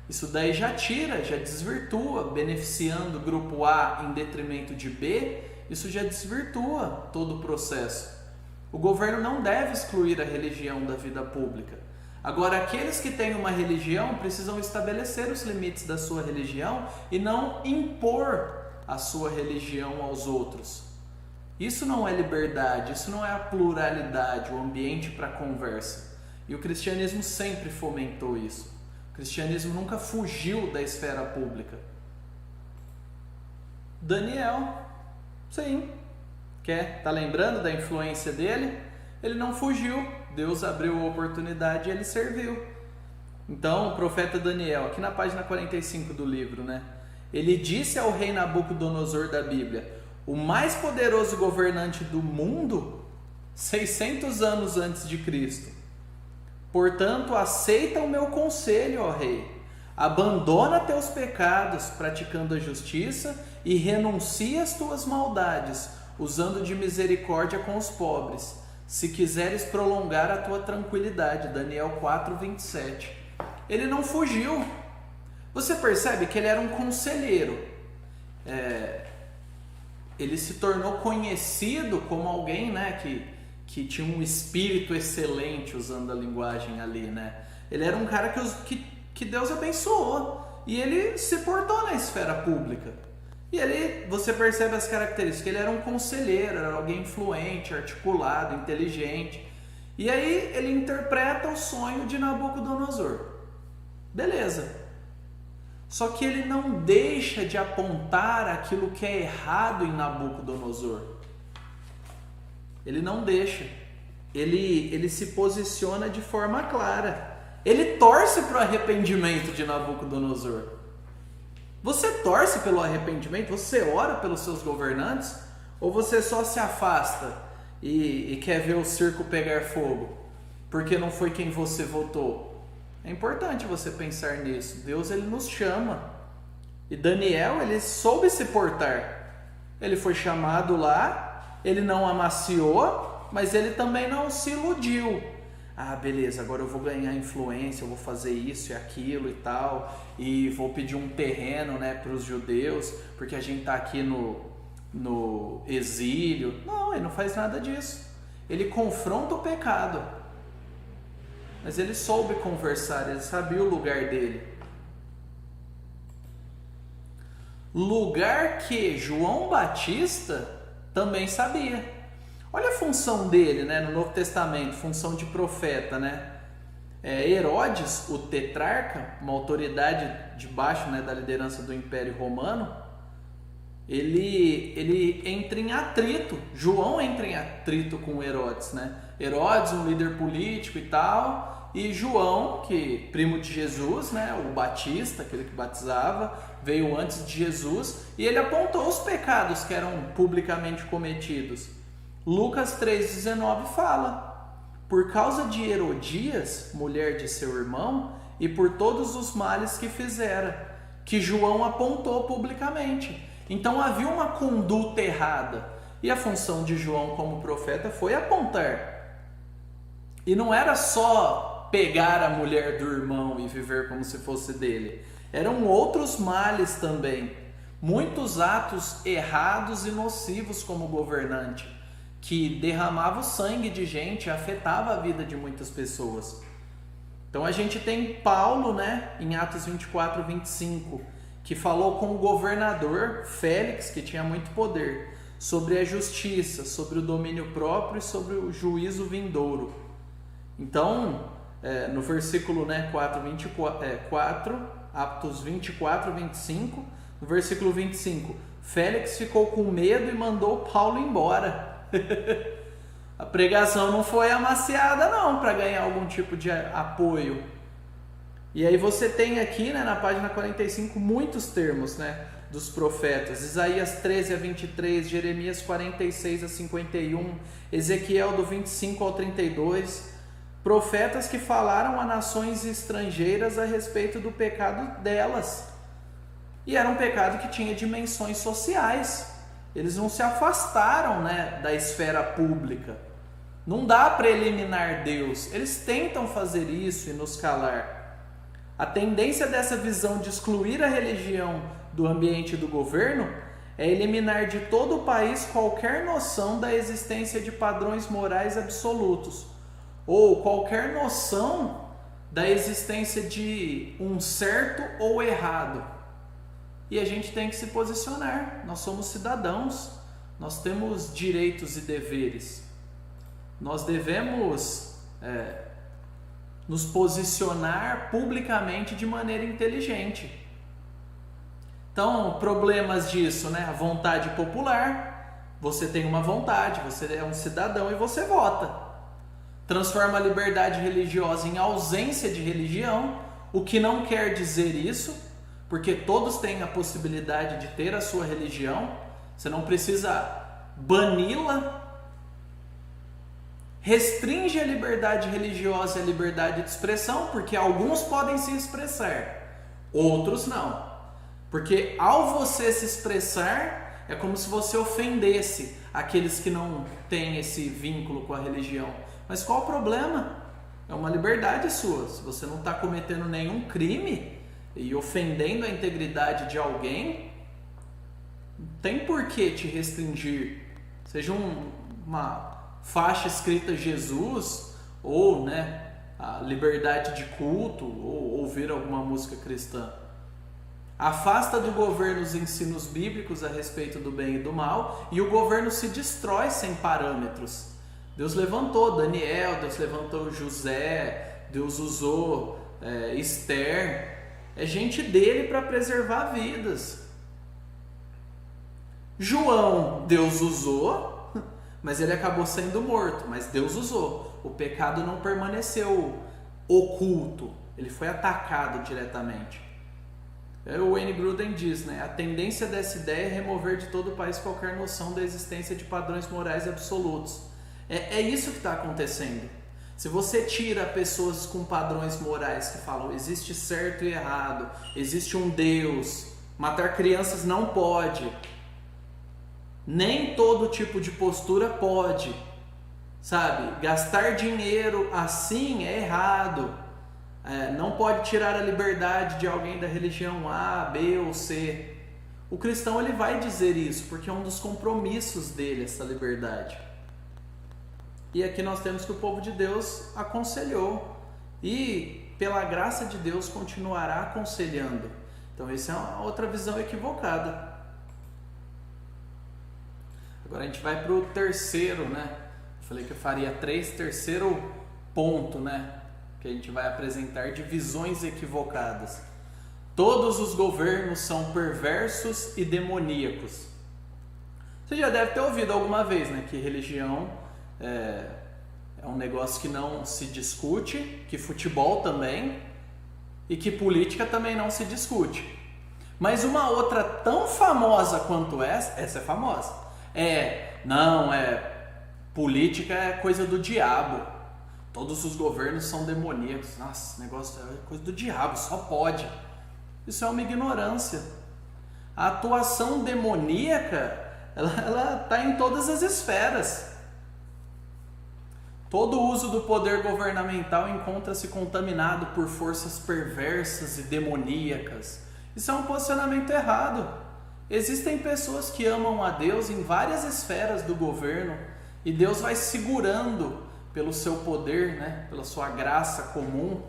Isso daí já tira, já desvirtua, beneficiando o grupo A em detrimento de B, isso já desvirtua todo o processo. O governo não deve excluir a religião da vida pública. Agora, aqueles que têm uma religião precisam estabelecer os limites da sua religião e não impor a sua religião aos outros. Isso não é liberdade, isso não é a pluralidade, o ambiente para conversa. E o cristianismo sempre fomentou isso. O cristianismo nunca fugiu da esfera pública. Daniel, sim, tá lembrando da influência dele? Ele não fugiu, Deus abriu a oportunidade e ele serviu. Então, o profeta Daniel, aqui na página 45 do livro, né? Ele disse ao rei Nabucodonosor da Bíblia, o mais poderoso governante do mundo, 600 anos antes de Cristo. Portanto, aceita o meu conselho, ó rei. Abandona teus pecados, praticando a justiça, e renuncia às tuas maldades, usando de misericórdia com os pobres, se quiseres prolongar a tua tranquilidade. Daniel 4:27. Ele não fugiu. Você percebe que ele era um conselheiro. Ele se tornou conhecido como alguém, né, que tinha um espírito excelente, usando a linguagem ali, né? Ele era um cara que Deus abençoou e ele se portou na esfera pública. E você percebe as características, ele era um conselheiro, era alguém influente, articulado, inteligente. E aí ele interpreta o sonho de Nabucodonosor. Beleza. Só que ele não deixa de apontar aquilo que é errado em Nabucodonosor. Ele não deixa. Ele se posiciona de forma clara. Ele torce para o arrependimento de Nabucodonosor. Você torce pelo arrependimento? Você ora pelos seus governantes? Ou você só se afasta e quer ver o circo pegar fogo? Porque não foi quem você votou? É importante você pensar nisso. Deus, ele nos chama. E Daniel, ele soube se portar. Ele foi chamado lá ele não amaciou, mas ele também não se iludiu. Ah, beleza, agora eu vou ganhar influência, eu vou fazer isso e aquilo e tal, e vou pedir um terreno, né, para os judeus, porque a gente está aqui no exílio. Não, ele não faz nada disso. Ele confronta o pecado, mas ele soube conversar, ele sabia o lugar dele. Lugar que João Batista também sabia. Olha a função dele, né, no Novo Testamento, função de profeta, né? Herodes, o tetrarca, uma autoridade debaixo, né, da liderança do Império Romano, ele entra em atrito. João entra em atrito com Herodes, né? Herodes, um líder político e tal, e João, que primo de Jesus, né, o Batista, aquele que batizava, veio antes de Jesus, e ele apontou os pecados que eram publicamente cometidos. Lucas 3,19 fala: por causa de Herodias, mulher de seu irmão, e por todos os males que fizera, que João apontou publicamente. Então havia uma conduta errada, e a função de João como profeta foi apontar. E não era só pegar a mulher do irmão e viver como se fosse dele. Eram outros males também, muitos atos errados e nocivos como governante, que derramava o sangue de gente, afetava a vida de muitas pessoas. Então a gente tem Paulo, né, em Atos 24, 25, que falou com o governador Félix, que tinha muito poder, sobre a justiça, sobre o domínio próprio e sobre o juízo vindouro. Então, no versículo, né, 4, Atos 24, 25, no versículo 25, Félix ficou com medo e mandou Paulo embora. A pregação não foi amaciada não, para ganhar algum tipo de apoio. E aí você tem aqui, né, na página 45, muitos termos, né, dos profetas. Isaías 13 a 23, Jeremias 46 a 51, Ezequiel do 25 ao 32. Profetas que falaram a nações estrangeiras a respeito do pecado delas. E era um pecado que tinha dimensões sociais. Eles não se afastaram, né, da esfera pública. Não dá para eliminar Deus. Eles tentam fazer isso e nos calar. A tendência dessa visão de excluir a religião do ambiente do governo é eliminar de todo o país qualquer noção da existência de padrões morais absolutos, ou qualquer noção da existência de um certo ou errado. E a gente tem que se posicionar. Nós somos cidadãos, nós temos direitos e deveres. Nós devemos nos posicionar publicamente de maneira inteligente. Então, problemas disso, né? A vontade popular. Você tem uma vontade, você é um cidadão e você vota. Transforma a liberdade religiosa em ausência de religião, o que não quer dizer isso, porque todos têm a possibilidade de ter a sua religião. Você não precisa bani-la. Restringe a liberdade religiosa e a liberdade de expressão, porque alguns podem se expressar, outros não. Porque ao você se expressar, é como se você ofendesse aqueles que não têm esse vínculo com a religião. Mas qual o problema? É uma liberdade sua. Se você não está cometendo nenhum crime e ofendendo a integridade de alguém, não tem por que te restringir. Seja uma faixa escrita Jesus, ou, né, a liberdade de culto, ou ouvir alguma música cristã. Afasta do governo os ensinos bíblicos a respeito do bem e do mal, e o governo se destrói sem parâmetros. Deus levantou Daniel, Deus levantou José, Deus usou Esther. É gente dele para preservar vidas. João, Deus usou, mas ele acabou sendo morto, mas Deus usou. O pecado não permaneceu oculto, ele foi atacado diretamente. O Wayne Grudem diz, né, a tendência dessa ideia é remover de todo o país qualquer noção da existência de padrões morais absolutos. É isso que está acontecendo. Se você tira pessoas com padrões morais que falam existe certo e errado, existe um Deus, matar crianças não pode, Nem todo tipo de postura pode, sabe? Gastar dinheiro assim é errado. Não pode tirar a liberdade de alguém da religião A, B ou C. O cristão ele vai dizer isso, porque é um dos compromissos dele, essa liberdade. E aqui nós temos que o povo de Deus aconselhou e, pela graça de Deus, continuará aconselhando. Então, essa é uma outra visão equivocada. Agora a gente vai para o terceiro, né? Eu falei que eu faria terceiro ponto, né? Que a gente vai apresentar de visões equivocadas. Todos os governos são perversos e demoníacos. Você já deve ter ouvido alguma vez, né? Que religião é um negócio que não se discute, que futebol também, e que política também não se discute. Mas uma outra tão famosa quanto essa é famosa, política é coisa do diabo, todos os governos são demoníacos, nossa, esse negócio é coisa do diabo, só pode. Isso é uma ignorância. A atuação demoníaca, ela está em todas as esferas. Todo uso do poder governamental encontra-se contaminado por forças perversas e demoníacas. Isso é um posicionamento errado. Existem pessoas que amam a Deus em várias esferas do governo e Deus vai segurando pelo seu poder, né? Pela sua graça comum,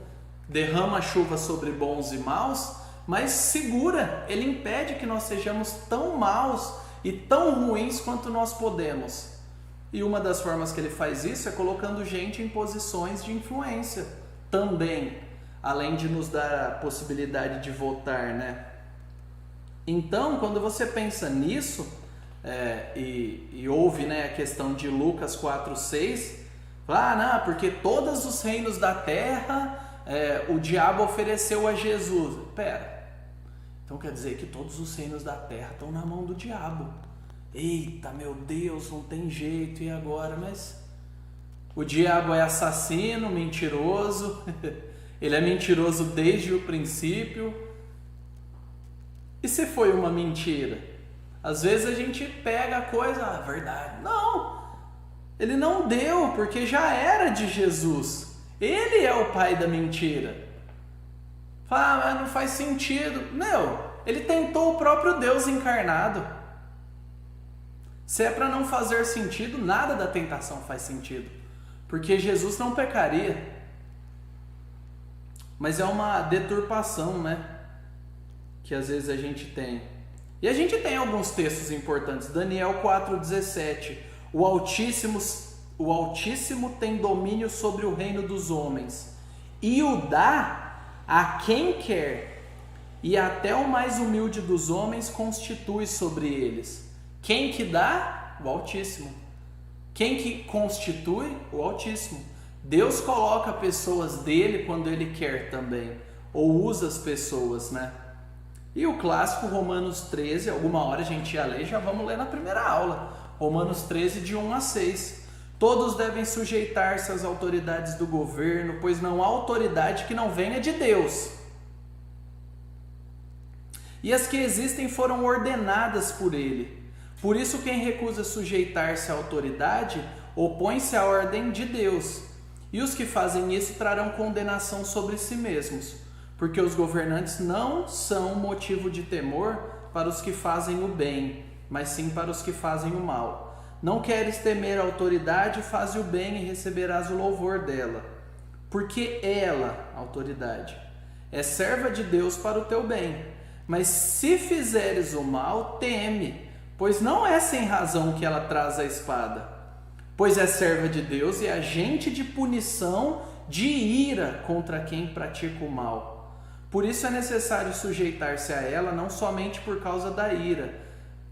derrama chuva sobre bons e maus, mas segura, Ele impede que nós sejamos tão maus e tão ruins quanto nós podemos. E uma das formas que Ele faz isso é colocando gente em posições de influência também, além de nos dar a possibilidade de votar, né? Então, quando você pensa nisso, e ouve, né, a questão de Lucas 4,6, não, porque todos os reinos da terra o diabo ofereceu a Jesus. Pera, então quer dizer que todos os reinos da terra estão na mão do diabo. Eita, meu Deus, não tem jeito, e agora? Mas o diabo é assassino, mentiroso, ele é mentiroso desde o princípio. E se foi uma mentira? Às vezes a gente pega a coisa, verdade. Não, ele não deu, porque já era de Jesus. Ele é o pai da mentira. Mas não faz sentido. Não, ele tentou o próprio Deus encarnado. Se é para não fazer sentido, nada da tentação faz sentido, porque Jesus não pecaria. Mas é uma deturpação, né? Que às vezes a gente tem. E a gente tem alguns textos importantes. Daniel 4,17. O Altíssimo tem domínio sobre o reino dos homens e o dá a quem quer, e até o mais humilde dos homens constitui sobre eles. Quem que dá? O Altíssimo. Quem que constitui? O Altíssimo. Deus coloca pessoas dele quando ele quer também, ou usa as pessoas, né? E o clássico Romanos 13, alguma hora a gente ia ler, já vamos ler na primeira aula. Romanos 13, de 1 a 6. Todos devem sujeitar-se às autoridades do governo, pois não há autoridade que não venha de Deus. E as que existem foram ordenadas por ele. Por isso, quem recusa sujeitar-se à autoridade opõe-se à ordem de Deus. E os que fazem isso trarão condenação sobre si mesmos, porque os governantes não são motivo de temor para os que fazem o bem, mas sim para os que fazem o mal. Não queres temer a autoridade, faze o bem e receberás o louvor dela. Porque ela, a autoridade, é serva de Deus para o teu bem. Mas se fizeres o mal, teme, pois não é sem razão que ela traz a espada. Pois é serva de Deus e agente de punição, de ira contra quem pratica o mal. Por isso é necessário sujeitar-se a ela, não somente por causa da ira,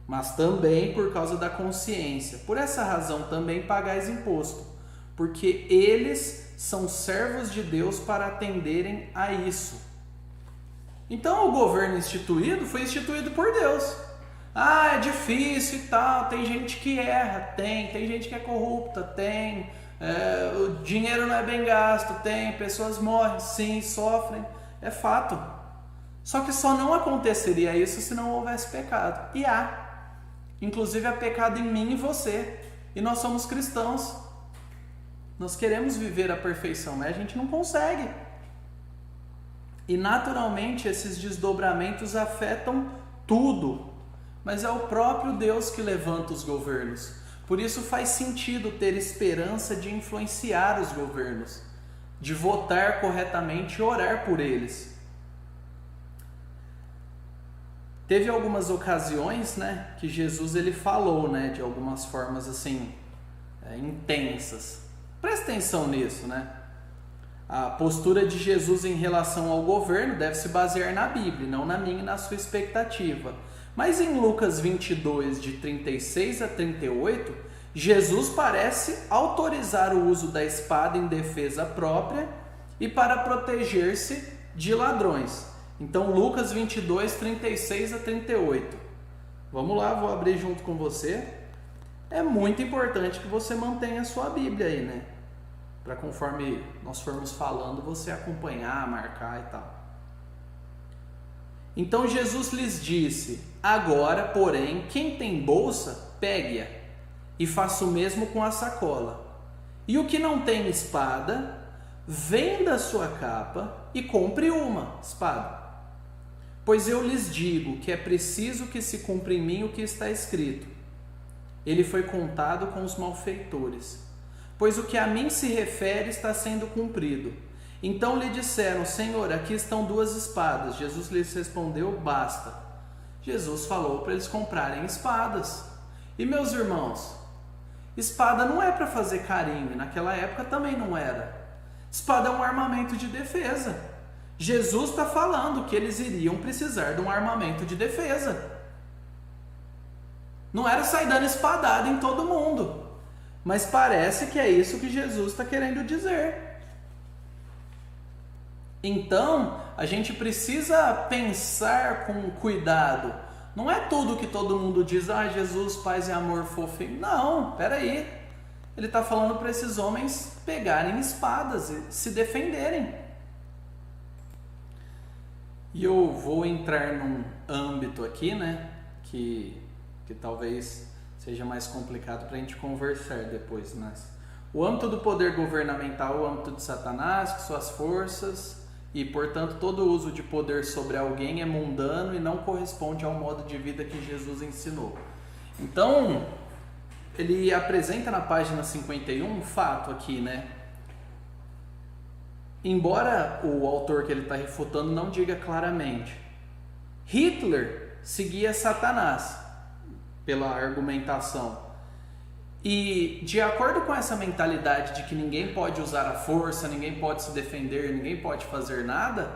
mas também por causa da consciência. Por essa razão também pagais imposto, porque eles são servos de Deus para atenderem a isso. Então o governo instituído foi instituído por Deus. É difícil e tal, tem gente que erra, tem gente que é corrupta, tem, o dinheiro não é bem gasto, tem, pessoas morrem, sim, sofrem, é fato. Só que só não aconteceria isso se não houvesse pecado. E há. Inclusive há pecado em mim e você. E nós somos cristãos. Nós queremos viver a perfeição, mas a gente não consegue. E naturalmente esses desdobramentos afetam tudo. Mas é o próprio Deus que levanta os governos. Por isso faz sentido ter esperança de influenciar os governos, de votar corretamente e orar por eles. Teve algumas ocasiões, né, que Jesus ele falou, né, de algumas formas assim intensas. Presta atenção nisso, né? A postura de Jesus em relação ao governo deve se basear na Bíblia, não na minha e na sua expectativa. Mas em Lucas 22, de 36 a 38, Jesus parece autorizar o uso da espada em defesa própria e para proteger-se de ladrões. Então, Lucas 22, 36 a 38. Vamos lá, vou abrir junto com você. É muito importante que você mantenha a sua Bíblia aí, né? Para conforme nós formos falando, você acompanhar, marcar e tal. Então, Jesus lhes disse: agora, porém, quem tem bolsa, pegue-a, e faça o mesmo com a sacola. E o que não tem espada, venda a sua capa e compre uma espada. Pois eu lhes digo que é preciso que se cumpra em mim o que está escrito. Ele foi contado com os malfeitores. Pois o que a mim se refere está sendo cumprido. Então lhe disseram: Senhor, aqui estão 2 espadas. Jesus lhes respondeu: basta. Jesus falou para eles comprarem espadas. E meus irmãos, espada não é para fazer carinho, naquela época também não era. Espada é um armamento de defesa. Jesus está falando que eles iriam precisar de um armamento de defesa. Não era sair dando espadada em todo mundo. Mas parece que é isso que Jesus está querendo dizer. Então, a gente precisa pensar com cuidado. Não é tudo que todo mundo diz: ah, Jesus, paz e amor, fofinho. Não, peraí. Ele está falando para esses homens pegarem espadas e se defenderem. E eu vou entrar num âmbito aqui, né, que talvez seja mais complicado para a gente conversar depois. Mas o âmbito do poder governamental é o âmbito de Satanás, com suas forças, e, portanto, todo uso de poder sobre alguém é mundano e não corresponde ao modo de vida que Jesus ensinou. Então, ele apresenta na página 51 um fato aqui, né? Embora o autor que ele está refutando não diga claramente, Hitler seguia Satanás pela argumentação. E de acordo com essa mentalidade de que ninguém pode usar a força, ninguém pode se defender, ninguém pode fazer nada,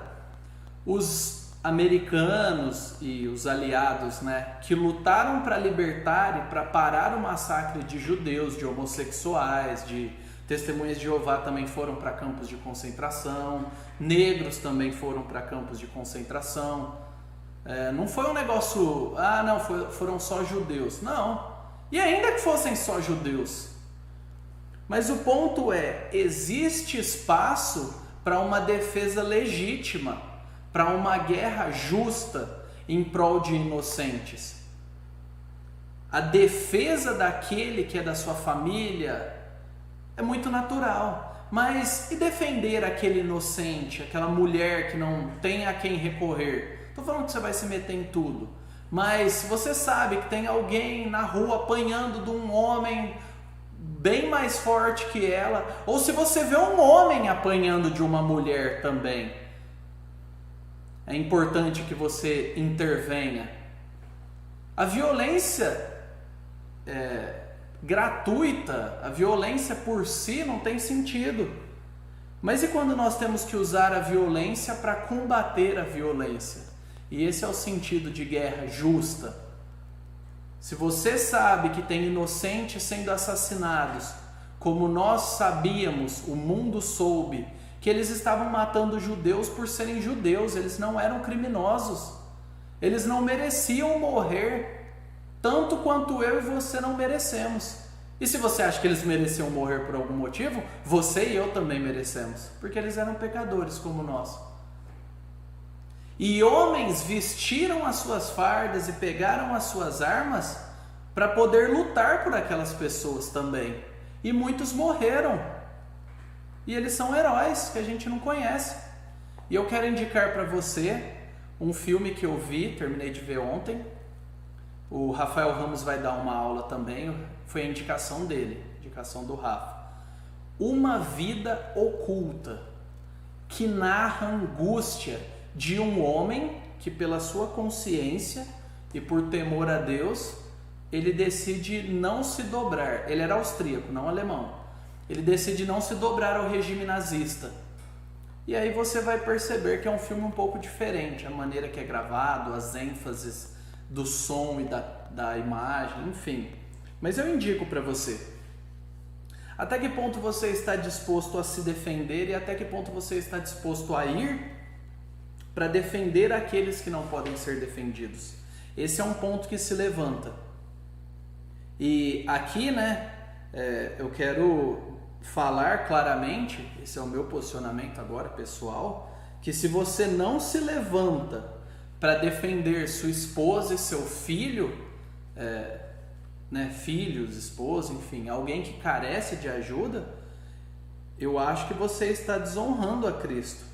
os americanos e os aliados, né, que lutaram para libertar e para parar o massacre de judeus, de homossexuais, de testemunhas de Jeová também foram para campos de concentração, negros também foram para campos de concentração. Não foi um negócio, foram só judeus. Não, e ainda que fossem só judeus. Mas o ponto é, existe espaço para uma defesa legítima, para uma guerra justa em prol de inocentes. A defesa daquele que é da sua família é muito natural, mas e defender aquele inocente, aquela mulher que não tem a quem recorrer? Estou falando que você vai se meter em tudo, mas você sabe que tem alguém na rua apanhando de um homem bem mais forte que ela, ou se você vê um homem apanhando de uma mulher também, é importante que você intervenha. A violência gratuita, a violência por si não tem sentido. Mas e quando nós temos que usar a violência para combater a violência? E esse é o sentido de guerra justa. Se você sabe que tem inocentes sendo assassinados, como nós sabíamos, o mundo soube, que eles estavam matando judeus por serem judeus, eles não eram criminosos, eles não mereciam morrer, tanto quanto eu e você não merecemos. E se você acha que eles mereciam morrer por algum motivo, você e eu também merecemos, porque eles eram pecadores como nós. E homens vestiram as suas fardas e pegaram as suas armas para poder lutar por aquelas pessoas também. E muitos morreram. E eles são heróis que a gente não conhece. E eu quero indicar para você um filme que eu vi, terminei de ver ontem. O Rafael Ramos vai dar uma aula também, foi a indicação dele, indicação do Rafa. Uma Vida Oculta, que narra a angústia de um homem que, pela sua consciência e por temor a Deus, ele decide não se dobrar. Ele era austríaco, não alemão. Ele decide não se dobrar ao regime nazista. E aí você vai perceber que é um filme um pouco diferente, a maneira que é gravado, as ênfases do som e da imagem, enfim. Mas eu indico para você. Até que ponto você está disposto a se defender e até que ponto você está disposto a ir para defender aqueles que não podem ser defendidos? Esse é um ponto que se levanta. E aqui, né, eu quero falar claramente, esse é o meu posicionamento agora pessoal, que se você não se levanta para defender sua esposa e seu filho, filhos, esposa, enfim, alguém que carece de ajuda, eu acho que você está desonrando a Cristo.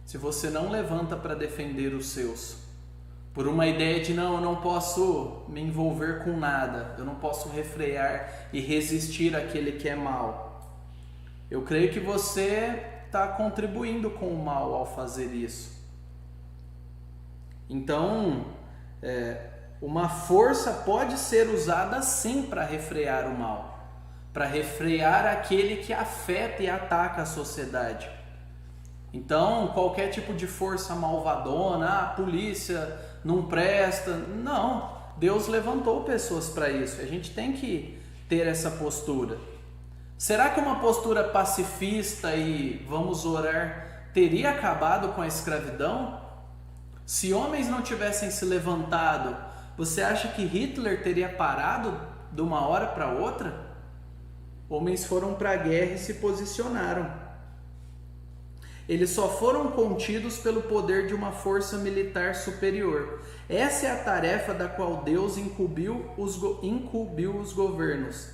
Se você não levanta para defender os seus, por uma ideia de não, eu não posso me envolver com nada, eu não posso refrear e resistir àquele que é mal. Eu creio que você está contribuindo com o mal ao fazer isso. Então, uma força pode ser usada sim para refrear o mal, para refrear aquele que afeta e ataca a sociedade. Então, qualquer tipo de força malvadona, a polícia não presta, não. Deus levantou pessoas para isso, a gente tem que ter essa postura. Será que uma postura pacifista e vamos orar teria acabado com a escravidão? Se homens não tivessem se levantado, você acha que Hitler teria parado de uma hora para outra? Homens foram para a guerra e se posicionaram. Eles só foram contidos pelo poder de uma força militar superior. Essa é a tarefa da qual Deus incumbiu os governos.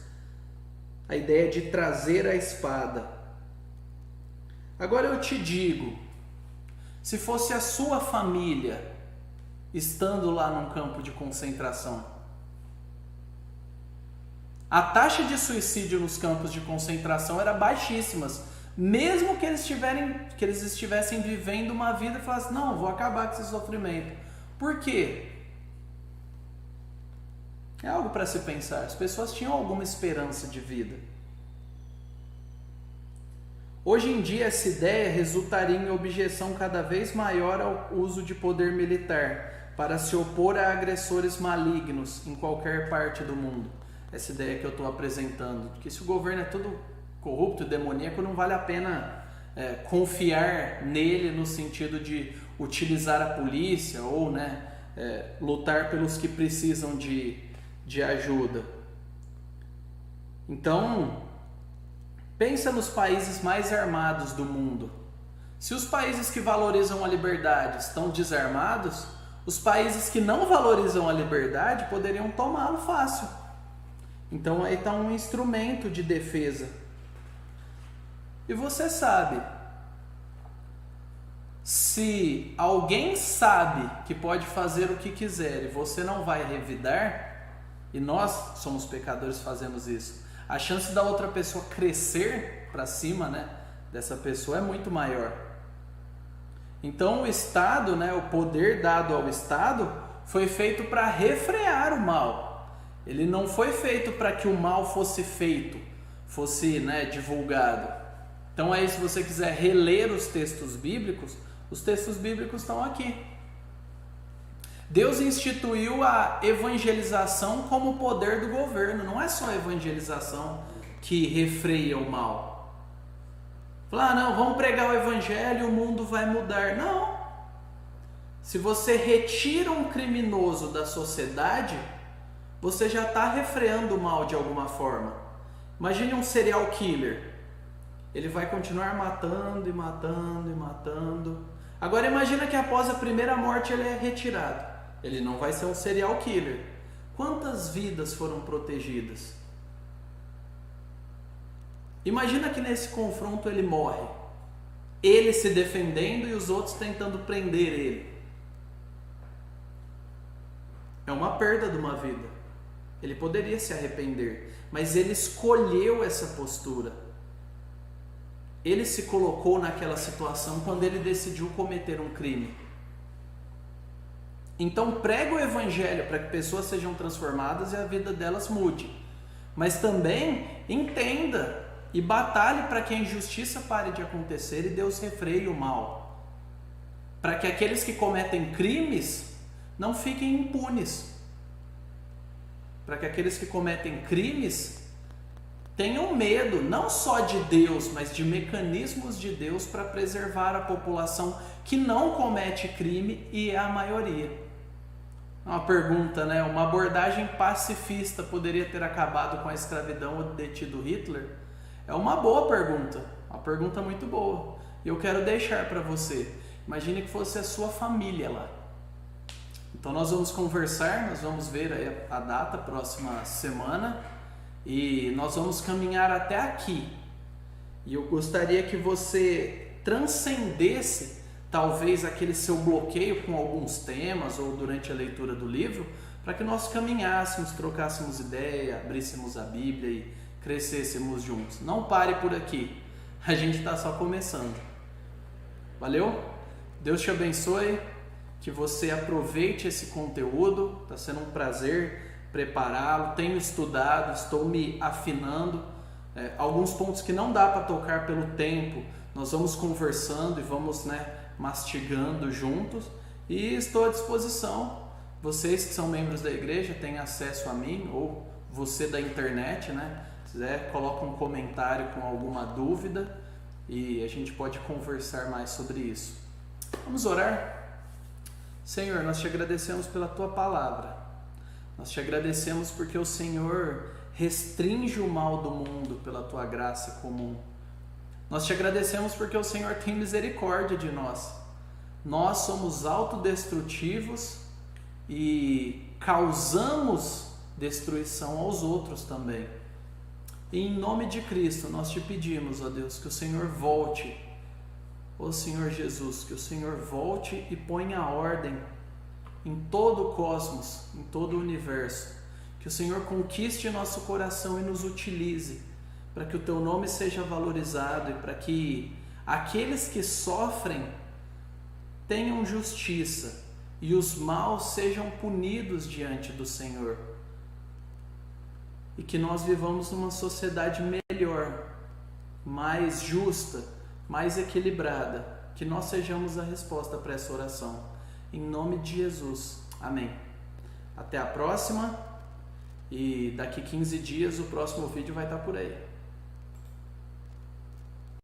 A ideia de trazer a espada. Agora eu te digo, se fosse a sua família estando lá num campo de concentração, a taxa de suicídio nos campos de concentração era baixíssima, mesmo que eles estivessem vivendo uma vida e falassem, não, vou acabar com esse sofrimento. Por quê? É algo para se pensar. As pessoas tinham alguma esperança de vida. Hoje em dia, essa ideia resultaria em objeção cada vez maior ao uso de poder militar para se opor a agressores malignos em qualquer parte do mundo. Essa ideia que eu estou apresentando, que se o governo é tudo corrupto e demoníaco, não vale a pena confiar nele no sentido de utilizar a polícia ou lutar pelos que precisam de ajuda. Então, pensa nos países mais armados do mundo. Se os países que valorizam a liberdade estão desarmados, os países que não valorizam a liberdade poderiam tomá-lo fácil. Então aí está um instrumento de defesa. E você sabe, se alguém sabe que pode fazer o que quiser e você não vai revidar, e nós somos pecadores, fazemos isso, a chance da outra pessoa crescer para cima, dessa pessoa é muito maior. Então o Estado, o poder dado ao Estado foi feito para refrear o mal. Ele não foi feito para que o mal fosse feito, fosse divulgado. Então aí, se você quiser reler os textos bíblicos estão aqui. Deus instituiu a evangelização como poder do governo. Não é só a evangelização que refreia o mal. Falar, não, vamos pregar o evangelho e o mundo vai mudar. Não. Se você retira um criminoso da sociedade, você já está refreando o mal de alguma forma. Imagine um serial killer. Ele vai continuar matando e matando e matando. Agora imagina que após a primeira morte ele é retirado. Ele não vai ser um serial killer. quantas vidas foram protegidas? Imagina que nesse confronto ele morre, ele se defendendo e os outros tentando prender ele. É uma perda de uma vida. Ele poderia se arrepender, mas ele escolheu essa postura. Ele se colocou naquela situação quando ele decidiu cometer um crime. Então prega o evangelho para que pessoas sejam transformadas e a vida delas mude. Mas também entenda e batalhe para que a injustiça pare de acontecer e Deus refreie o mal. Para que aqueles que cometem crimes não fiquem impunes. Para que aqueles que cometem crimes tenham medo, não só de Deus, mas de mecanismos de Deus para preservar a população que não comete crime e é a maioria. Uma pergunta, né? Uma abordagem pacifista poderia ter acabado com a escravidão ou detido Hitler? É uma boa pergunta, uma pergunta muito boa. E eu quero deixar para você. Imagine que fosse a sua família lá. Então nós vamos conversar, nós vamos ver aí a data, próxima semana, e nós vamos caminhar até aqui. E eu gostaria que você transcendesse talvez aquele seu bloqueio com alguns temas ou durante a leitura do livro, para que nós caminhássemos, trocássemos ideia, abríssemos a Bíblia e crescêssemos juntos. Não pare por aqui, a gente está só começando. Valeu? Deus te abençoe, que você aproveite esse conteúdo, está sendo um prazer prepará-lo, tenho estudado, estou me afinando, alguns pontos que não dá para tocar pelo tempo, nós vamos conversando e vamos mastigando juntos, e estou à disposição. Vocês que são membros da igreja têm acesso a mim, ou você da internet, se quiser, coloca um comentário com alguma dúvida e a gente pode conversar mais sobre isso. Vamos orar? Senhor, nós te agradecemos pela tua palavra, nós te agradecemos porque o Senhor restringe o mal do mundo pela tua graça comum. Nós te agradecemos porque o Senhor tem misericórdia de nós. Nós somos autodestrutivos e causamos destruição aos outros também. E em nome de Cristo nós te pedimos, ó Deus, que o Senhor volte, ó Senhor Jesus, que o Senhor volte e ponha ordem em todo o cosmos, em todo o universo. Que o Senhor conquiste nosso coração e nos utilize para que o teu nome seja valorizado e para que aqueles que sofrem tenham justiça e os maus sejam punidos diante do Senhor. E que nós vivamos numa sociedade melhor, mais justa, mais equilibrada. Que nós sejamos a resposta para essa oração. Em nome de Jesus. Amém. Até a próxima. E daqui 15 dias o próximo vídeo vai estar por aí.